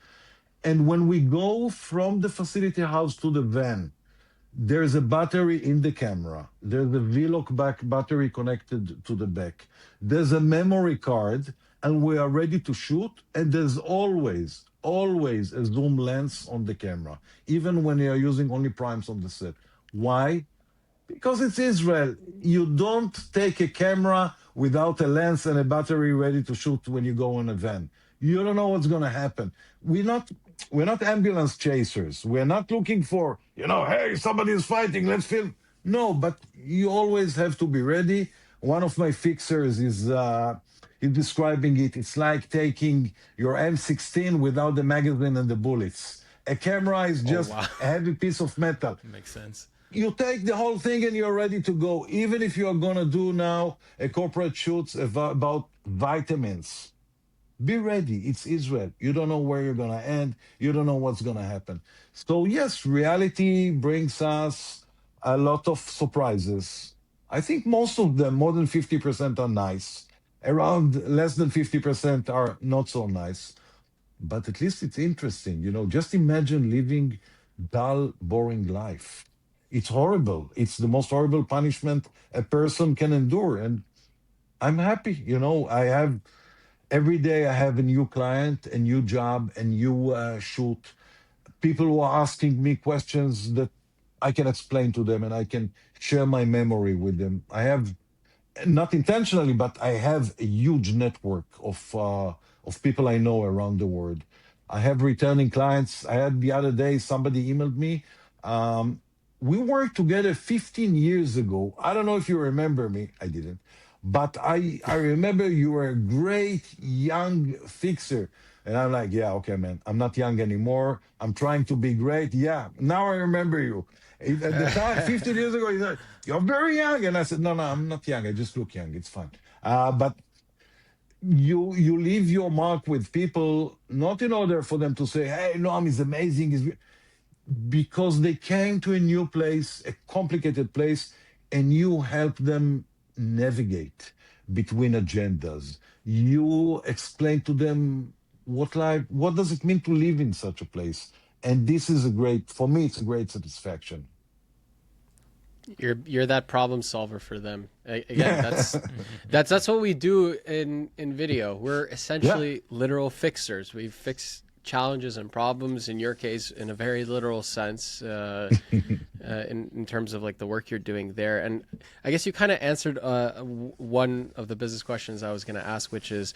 And when we go from the facility house to the van, there's a battery in the camera. There's a V-lock back battery connected to the back. There's a memory card, and we are ready to shoot. And there's always a zoom lens on the camera, even when you're using only primes on the set. Why? Because it's Israel. You don't take a camera without a lens and a battery ready to shoot when you go on a van. You don't know what's going to happen. We're not we're not ambulance chasers. We're not looking for, hey, somebody is fighting, let's film. No, but you always have to be ready. One of my fixers is describing it. It's like taking your M16 without the magazine and the bullets. A camera is Oh just wow. a heavy piece of metal. Makes sense. You take the whole thing and you're ready to go. Even if you're going to do now a corporate shoots about vitamins, be ready. It's Israel. You don't know where you're going to end. You don't know what's going to happen. So, yes, reality brings us a lot of surprises. I think most of them, more than 50%, are nice. Around less than 50% are not so nice. But at least it's interesting. Just imagine living dull, boring life. It's horrible. It's the most horrible punishment a person can endure. And I'm happy. I have Every day I have a new client, a new job, a new shoot. People who are asking me questions that I can explain to them and I can share my memory with them. I have, not intentionally, but I have a huge network of people I know around the world. I have returning clients. I had the other day somebody emailed me. Um, we worked together 15 years ago. I don't know if you remember me. I didn't, but I remember you were a great young fixer. And I'm like, yeah, okay, man. I'm not young anymore. I'm trying to be great. Yeah, now I remember you. At the time, 15 years ago, he said, "You're very young." And I said, no, I'm not young. I just look young. It's fine. But you leave your mark with people, not in order for them to say, hey, Noam is amazing. Because they came to a new place, a complicated place, and you help them navigate between agendas. You explain to them what does it mean to live in such a place. And this is for me, it's a great satisfaction. You're that problem solver for them. Again, that's what we do in video. We're Yeah. essentially literal fixers. We fix challenges and problems. In your case, in a very literal sense, in terms of like the work you're doing there. And I guess you kind of answered one of the business questions I was going to ask, which is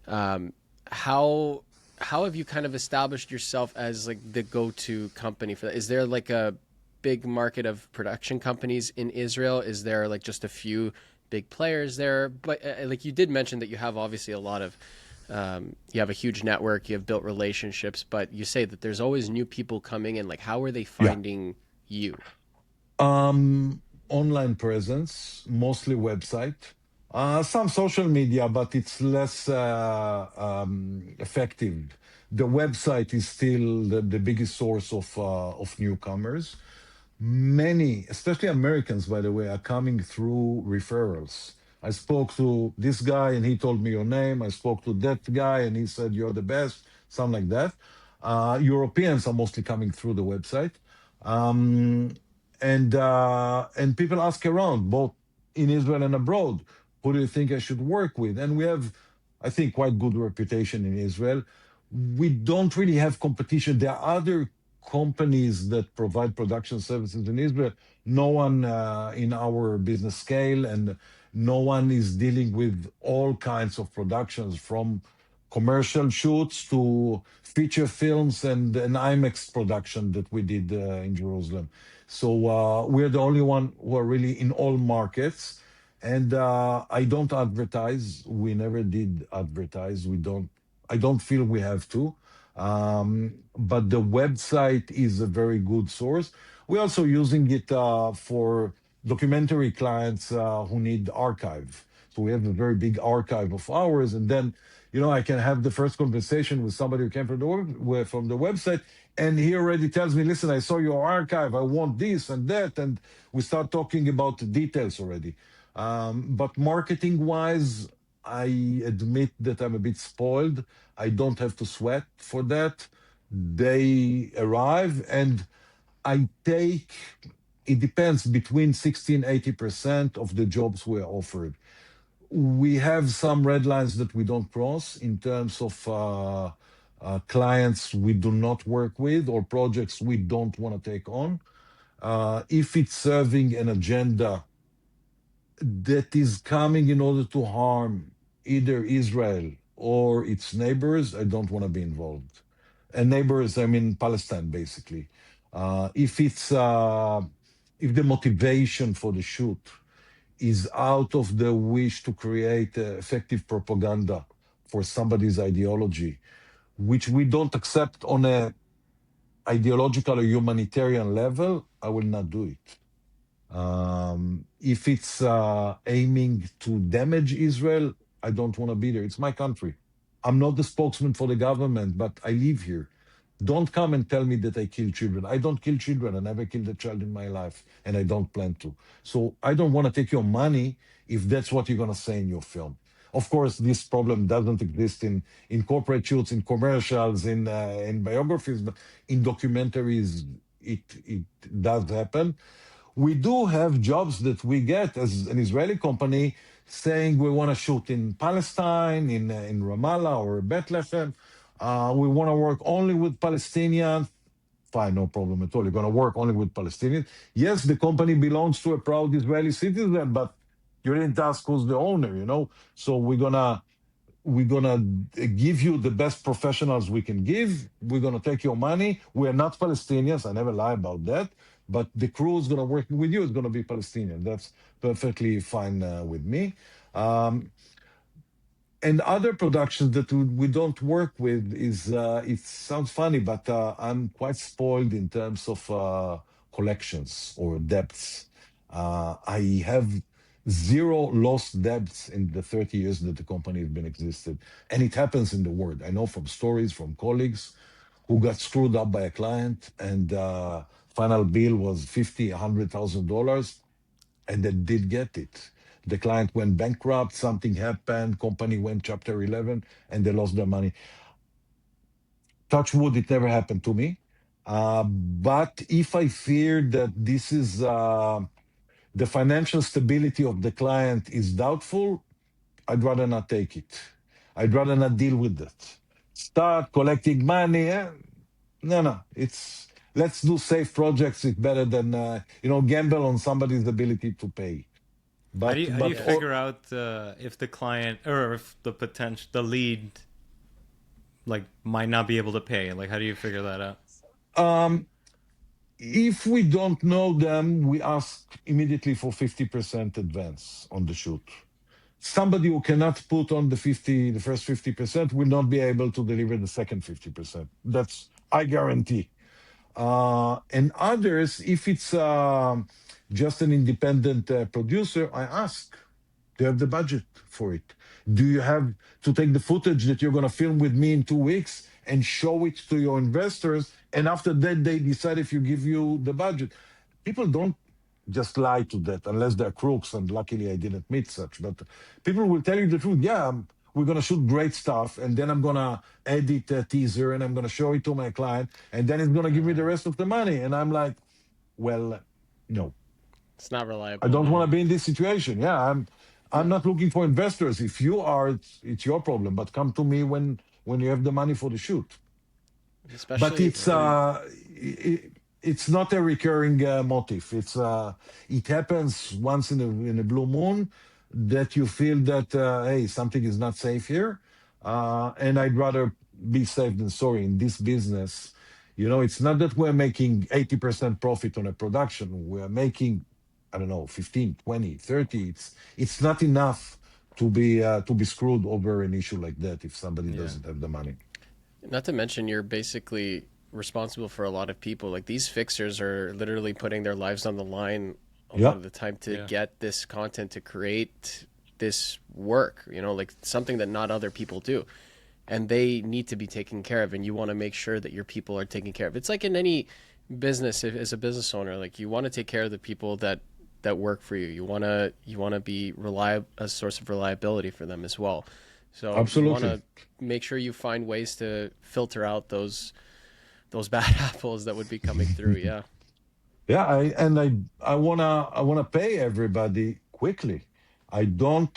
how have you kind of established yourself as like the go-to company for that? Is there like a big market of production companies in Israel? Is there like just a few big players there? But like you did mention that you have obviously a lot of, you have a huge network, you have built relationships, but you say that there's always new people coming in. Like, how are they Yeah. finding you? Online presence, mostly website, some social media, but it's less effective. The website is still the biggest source of newcomers. Many, especially Americans, by the way, are coming through referrals. I spoke to this guy and he told me your name. I spoke to that guy and he said you're the best, something like that. Europeans are mostly coming through the website. Um, and people ask around, both in Israel and abroad, who do you think I should work with? And we have, I think, quite good reputation in Israel. We don't really have competition. There are other companies that provide production services in Israel. No one in our business scale, and no one is dealing with all kinds of productions, from commercial shoots to feature films and an IMAX production that we did in Jerusalem. So we're the only one who are really in all markets. And I don't advertise. We never did advertise. We don't. I don't feel we have to. But the website is a very good source. We're also using it for documentary clients who need archive. So we have a very big archive of ours, and then I can have the first conversation with somebody who came from the website, and he already tells me, "Listen, I saw your archive. I want this and that," and we start talking about the details already. But marketing-wise, I admit that I'm a bit spoiled. I don't have to sweat for that. They arrive, and I take, it depends, between 60 and 80% of the jobs we're offered. We have some red lines that we don't cross in terms of clients we do not work with or projects we don't want to take on. If it's serving an agenda that is coming in order to harm either Israel or its neighbors, I don't want to be involved. And neighbors, I mean Palestine, basically. If the motivation for the shoot is out of the wish to create effective propaganda for somebody's ideology, which we don't accept on a ideological or humanitarian level, I will not do it. If it's aiming to damage Israel, I don't want to be there. It's my country. I'm not the spokesman for the government, but I live here. Don't come and tell me that I kill children. I don't kill children. I never killed a child in my life, and I don't plan to. So I don't want to take your money if that's what you're going to say in your film. Of course, this problem doesn't exist in corporate shoots, in commercials, in biographies, but in documentaries, it does happen. We do have jobs that we get as an Israeli company saying we want to shoot in Palestine, in Ramallah or Bethlehem. We want to work only with Palestinians. Fine, no problem at all. You're going to work only with Palestinians. Yes, the company belongs to a proud Israeli citizen, but you didn't ask who's the owner, you know? So we're gonna give you the best professionals we can give. We're gonna take your money. We're not Palestinians. I never lie about that. But the crew is gonna work with you. Is gonna be Palestinian. That's perfectly fine with me. Um, and other productions that we don't work with is it sounds funny, but I'm quite spoiled in terms of collections or debts. I have zero lost debts in the 30 years that the company has been existed, and it happens in the world. I know from stories from colleagues who got screwed up by a client, and final bill was $50,000, $100,000, and they did get it. The client went bankrupt, something happened, company went Chapter 11, and they lost their money. Touch wood, it never happened to me. But if I fear that this is the financial stability of the client is doubtful, I'd rather not take it. I'd rather not deal with that. Start collecting money. No. It's let's do safe projects. It's better than gamble on somebody's ability to pay. How But do you, how do but you figure out if the client or if the lead like might not be able to pay? Like, how do you figure that out? um, if we don't know them, we ask immediately for 50% advance on the shoot. Somebody who cannot put on the first 50% will not be able to deliver the second 50%. That's I guarantee. And others, if it's just an independent producer, I ask, do you have the budget for it? Do you have to take the footage that you're going to film with me in 2 weeks and show it to your investors? And after that, they decide if you give you the budget. People don't just lie to that unless they're crooks. And luckily, I didn't meet such. But people will tell you the truth. Yeah, we're going to shoot great stuff. And then I'm going to edit a teaser and I'm going to show it to my client. And then it's going to give me the rest of the money. And I'm like, well, no. It's not I reliable. don't No. want to be in this situation. Yeah, I'm not looking for investors. If you are, it's your problem. But come to me when you have the money for the shoot. But Especially it's not a recurring motive. It happens once in a blue moon that you feel that hey, something is not safe here, and I'd rather be safe than sorry in this business. It's not that we're making 80% profit on a production. We're making, I don't know, 15, 20, 30. It's not enough to be screwed over an issue like that if somebody Yeah. doesn't have the money. not to mention you're basically responsible for a lot of people. Like these fixers are literally putting their lives on the line a lot Yeah. of the time to Yeah. get this content, to create this work, like something that not other people do. And they need to be taken care of, and you want to make sure that your people are taken care of. It's like in any business, as a business owner, like you want to take care of the people that work for you. You want to be reliable, a source of reliability for them as well. So you want Absolutely. to make sure you find ways to filter out those bad apples that would be coming through. Yeah. Yeah, I wanna pay everybody quickly. I don't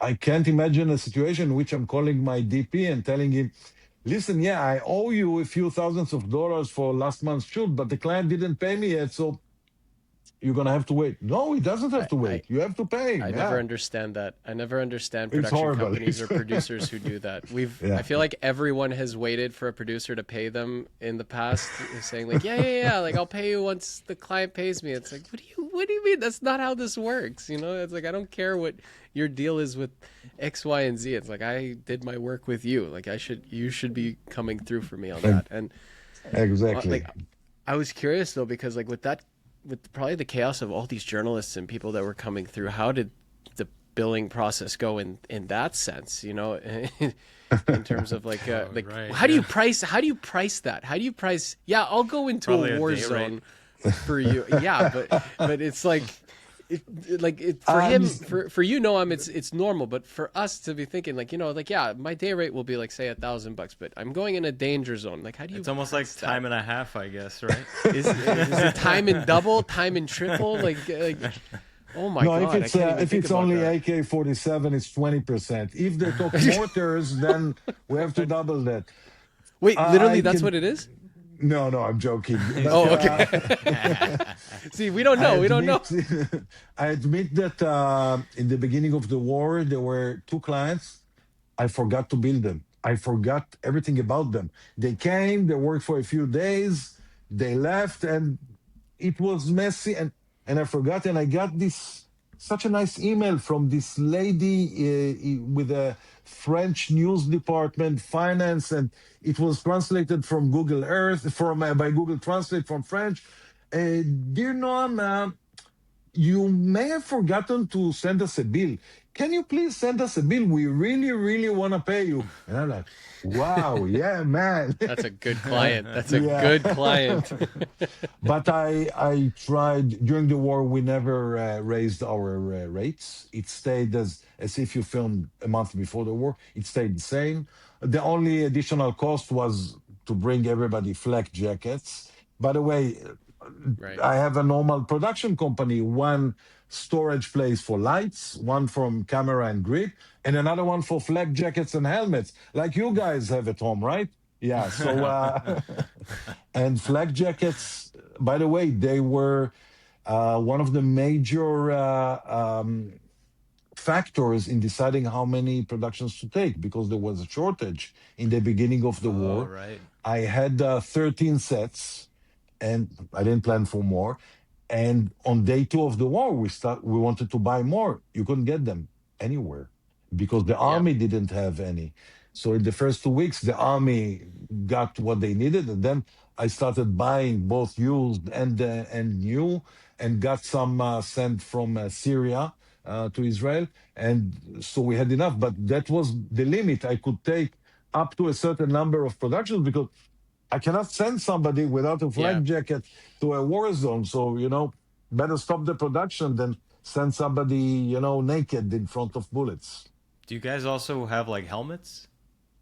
I can't imagine a situation in which I'm calling my DP and telling him, listen, yeah, I owe you a few thousands of dollars for last month's shoot, but the client didn't pay me yet, so you're gonna have to wait. No, he doesn't have I, to I wait. You have to pay I him. never Yeah. understand that. I never understand It's production horrible. companies or producers who do that. I Yeah. feel like everyone has waited for a producer to pay them in the past, saying like, yeah, like I'll pay you once the client pays me. It's like, what do you mean? That's not how this works. It's like, I don't care what your deal is with X, Y, and Z. It's like, I did my work with you. Like you should be coming through for me on that. And Exactly. like, I was curious though, because like with probably the chaos of all these journalists and people that were coming through, how did the billing process go in that sense? In terms of like right, how do you yeah. price that? How do you price? Yeah, I'll go into Probably a a war day zone for you. Yeah, but it's like For him, Um, for you, Noam, it's normal. But for us to be thinking, like, yeah, my day rate will be like, say, $1,000, but I'm going in a danger zone. Like, how do you? It's almost like balance time that? and a half, I guess, right? Is it time in double, time in triple? Oh my no, God, I can't even if think it's about only that. AK-47, it's 20%. If they talk mortars, then we have to double that. Wait, literally, I that's what can it is? No, no, I'm joking. But Oh, okay. See, we don't I know. We don't know. admit, I admit that in the beginning of the war, there were two clients. I forgot to bill them. I forgot everything about them. They came, they worked for a few days, they left, and it was messy. And I forgot, and I got this such a nice email from this lady with a French news department, finance, and it was translated from Google Earth, from by Google Translate from French. Dear Noam, you may have forgotten to send us a bill. Can you please send us a bill? We really, really want to pay you. And I'm like, wow, yeah, man. That's a good client. That's a Yeah. good client. But I tried during the war. We never raised our rates. It stayed as if you filmed a month before the war. It stayed the same. The only additional cost was to bring everybody flak jackets. By the way, Right. I have a normal production company, one storage place for lights, one from camera and grid, and another one for flak jackets and helmets, like you guys have at home, right? Yeah. So, and flak jackets, by the way, they were one of the major factors in deciding how many productions to take because there was a shortage in the beginning of the Oh, war. right. I had 13 sets and I didn't plan for more. And on day two of the war, we wanted to buy more. You couldn't get them anywhere because the Yeah. army didn't have any. So in the first 2 weeks, the army got what they needed, and then I started buying both used and new, and got some sent from Syria to Israel, and so we had enough. But that was the limit. I could take up to a certain number of productions because I cannot send somebody without a Yeah. flak jacket to a war zone. So, better stop the production than send somebody, naked in front of bullets. Do you guys also have like helmets?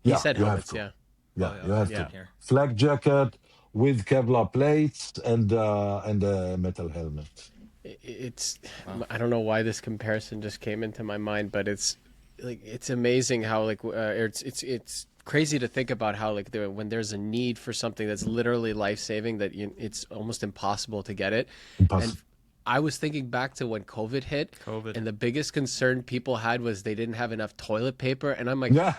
He Yeah, said you have helmets. to. Yeah. Oh, Yeah, yeah, you okay, have same to. Yeah. here. Flak jacket with Kevlar plates and a metal helmet. It's Wow. I don't know why this comparison just came into my mind, but it's amazing how it's crazy to think about how when there's a need for something that's literally life-saving that it's almost impossible to get it. And Impossible. I was thinking back to when COVID hit, COVID. and the biggest concern people had was they didn't have enough toilet paper, and I'm like, Yeah.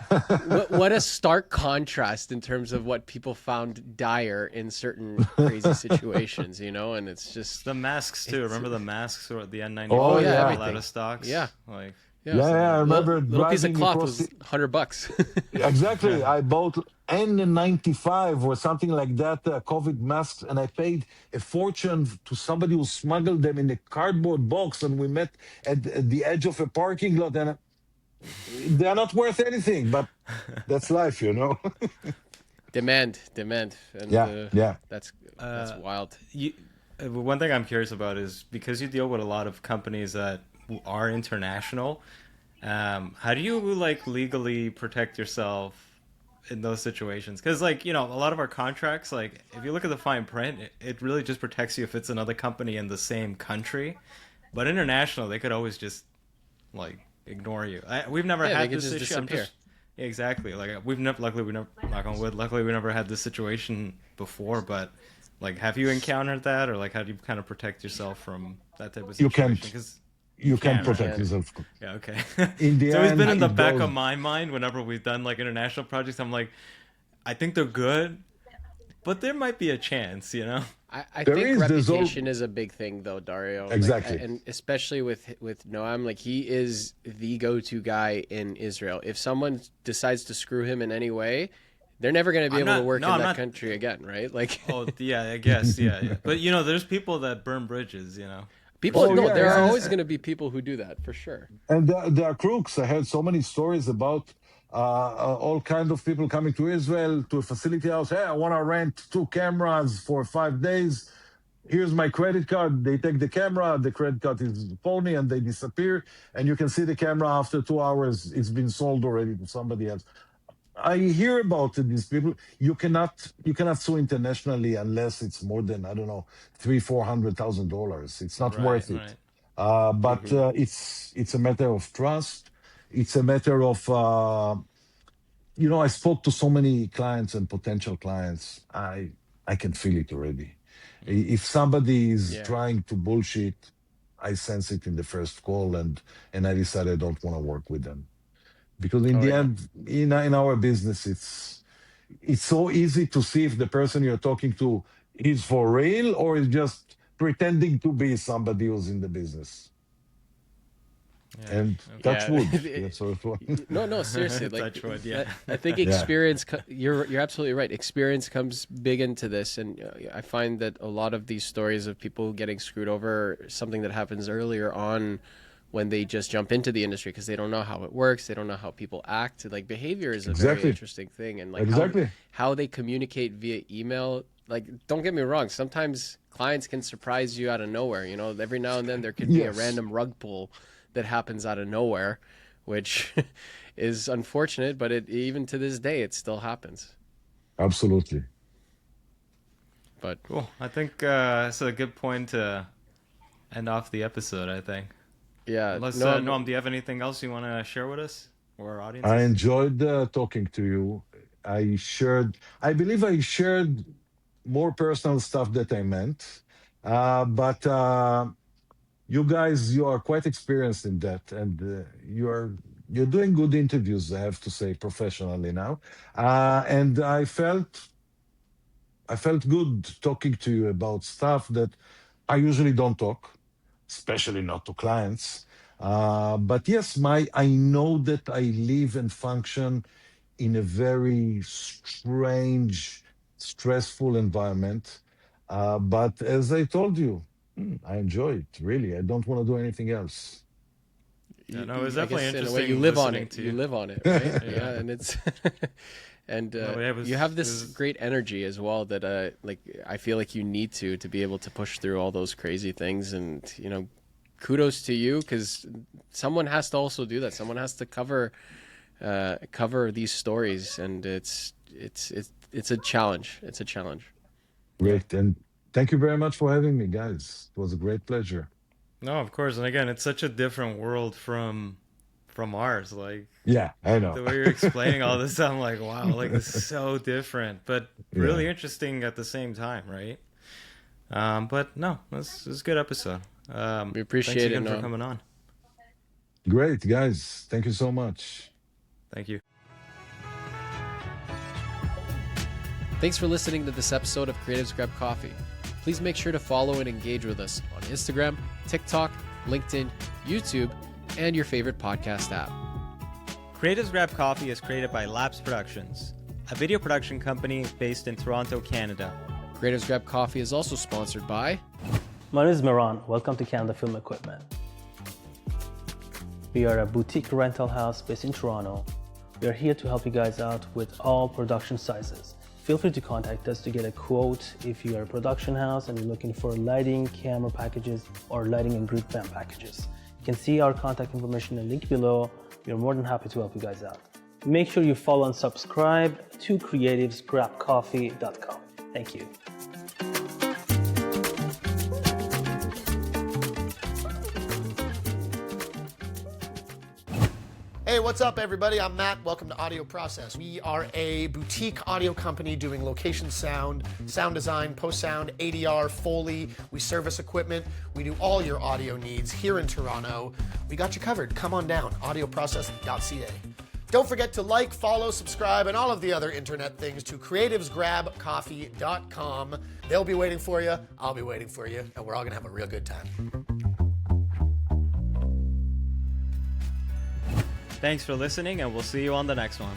what a stark contrast in terms of what people found dire in certain crazy situations, and it's just The masks too. it's Remember the masks or the Oh, N95 yeah, that were yeah. out everything. of stocks? Yeah. Like, Yeah, Yeah, yeah. I remember little piece of driving cloth across was $100. Exactly. I bought N95 or something like that, COVID masks, and I paid a fortune to somebody who smuggled them in a cardboard box. And we met at the edge of a parking lot, and they are not worth anything, but that's life. Demand, and Yeah, yeah. that's wild. you, one thing I'm curious about is because you deal with a lot of companies that are international. How do you like legally protect yourself in those situations? Because a lot of our contracts, like if you look at the fine print, it really just protects you if it's another company in the same country. But international, they could always just like ignore you. We've never Yeah, they had could this just issue. I'm disappear. just exactly like luckily we never knock on wood. Luckily we never had this situation before. But like, have you encountered that, or like how do you kind of protect yourself from that type of You situation? can't. Because You can can, right? protect Can. yourself. yeah, okay. In the It's always been end, in the it back goes. of my mind whenever we've done like international projects. I'm like, I think they're good, but there might be a chance. I There think is. There's all reputation is a big thing though, Dario. exactly. And especially with Noam, like he is the go-to guy in Israel. If someone decides to screw him in any way, they're never going to be I'm able to not. work No, in I'm that not. country again, right? Like Oh, yeah, I guess. Yeah, yeah. But there's people that burn bridges. For people, Oh no, sure. yeah, there are yeah. always going to be people who do that for sure. And there are crooks. I heard so many stories about all kind of people coming to Israel to a facility house. Hey, I want to rent 2 cameras for 5 days. here's my credit card. They take the camera, the credit card is phony, and they disappear. And you can see the camera after 2 hours, it's been sold already to somebody else. I hear about these people. You cannot sue internationally unless it's more than, I don't know, $300,000-400,000. It's not Right, worth it. right. But it's a matter of trust. It's a matter of I spoke to so many clients and potential clients. I can feel it already. If somebody is Yeah. trying to bullshit, I sense it in the first call, and I decide I don't want to work with them. Because in Oh the yeah. end, in our business, it's so easy to see if the person you're talking to is for real or is just pretending to be somebody who's in the business. Yeah. And touch Yeah. wood. That's sort of one. No, seriously. Like, Touch wood, yeah. I think Yeah. experience. You're absolutely right. Experience comes big into this, and I find that a lot of these stories of people getting screwed over, something that happens earlier on, when they just jump into the industry because they don't know how it works, they don't know how people act. Like behavior is a very Exactly. interesting thing, and like Exactly. how they communicate via email. Like, don't get me wrong. Sometimes clients can surprise you out of nowhere. Every now and then there could be a Yes. random rug pull that happens out of nowhere, which is unfortunate, but even to this day, it still happens. Absolutely. But Cool. I think it's a good point to end off the episode, I think. yeah, Unless, Noam, Noam, do you have anything else you want to share with us or our audience? I enjoyed talking to you. I believe I shared more personal stuff that I meant. But you guys, you are quite experienced in that, and you're doing good interviews, I have to say, professionally now. And I felt good talking to you about stuff that I usually don't talk, especially not to clients. But yes, I know that I live and function in a very strange, stressful environment. But as I told you, I enjoy it, really. I don't want to do anything else. Yeah, no, it was I definitely guess in a way interesting you live on listening it. to You you. live on it, right? Yeah. Yeah, and it's and No, yeah, it was- you have it this was- great energy as well that like I feel like you need to be able to push through all those crazy things, and kudos to you, because someone has to also do that. Someone has to cover these stories, and it's a challenge. It's a challenge. Great. And thank you very much for having me, guys. It was a great pleasure. No, of course. And again, it's such a different world from ours. Like Yeah, I the know. way you're explaining all this, I'm like, wow, like this is so different, but really Yeah. interesting at the same time, right? But no, this is a good episode. We appreciate thanks it, again for Noam. coming on. Great, guys. Thank you so much. Thank you. Thanks for listening to this episode of Creatives Grab Coffee. Please make sure to follow and engage with us on Instagram, TikTok, LinkedIn, YouTube, and your favorite podcast app. Creatives Grab Coffee is created by Labs Productions, a video production company based in Toronto, Canada. Creatives Grab Coffee is also sponsored by... My name is Miran. Welcome to Canada Film Equipment. We are a boutique rental house based in Toronto. We are here to help you guys out with all production sizes. Feel free to contact us to get a quote if you are a production house and you're looking for lighting, camera packages, or lighting and group fan packages. You can see our contact information in the link below. We are more than happy to help you guys out. Make sure you follow and subscribe to creativesgrabcoffee.com. Thank you. Hey, what's up, everybody? I'm Matt. Welcome to Audio Process. We are a boutique audio company doing location sound, sound design, post-sound, ADR, Foley. We service equipment. We do all your audio needs here in Toronto. We got you covered. Come on down, audioprocess.ca. Don't forget to like, follow, subscribe, and all of the other internet things to creativesgrabcoffee.com. They'll be waiting for you. I'll be waiting for you, and we're all going to have a real good time. Thanks for listening, and we'll see you on the next one.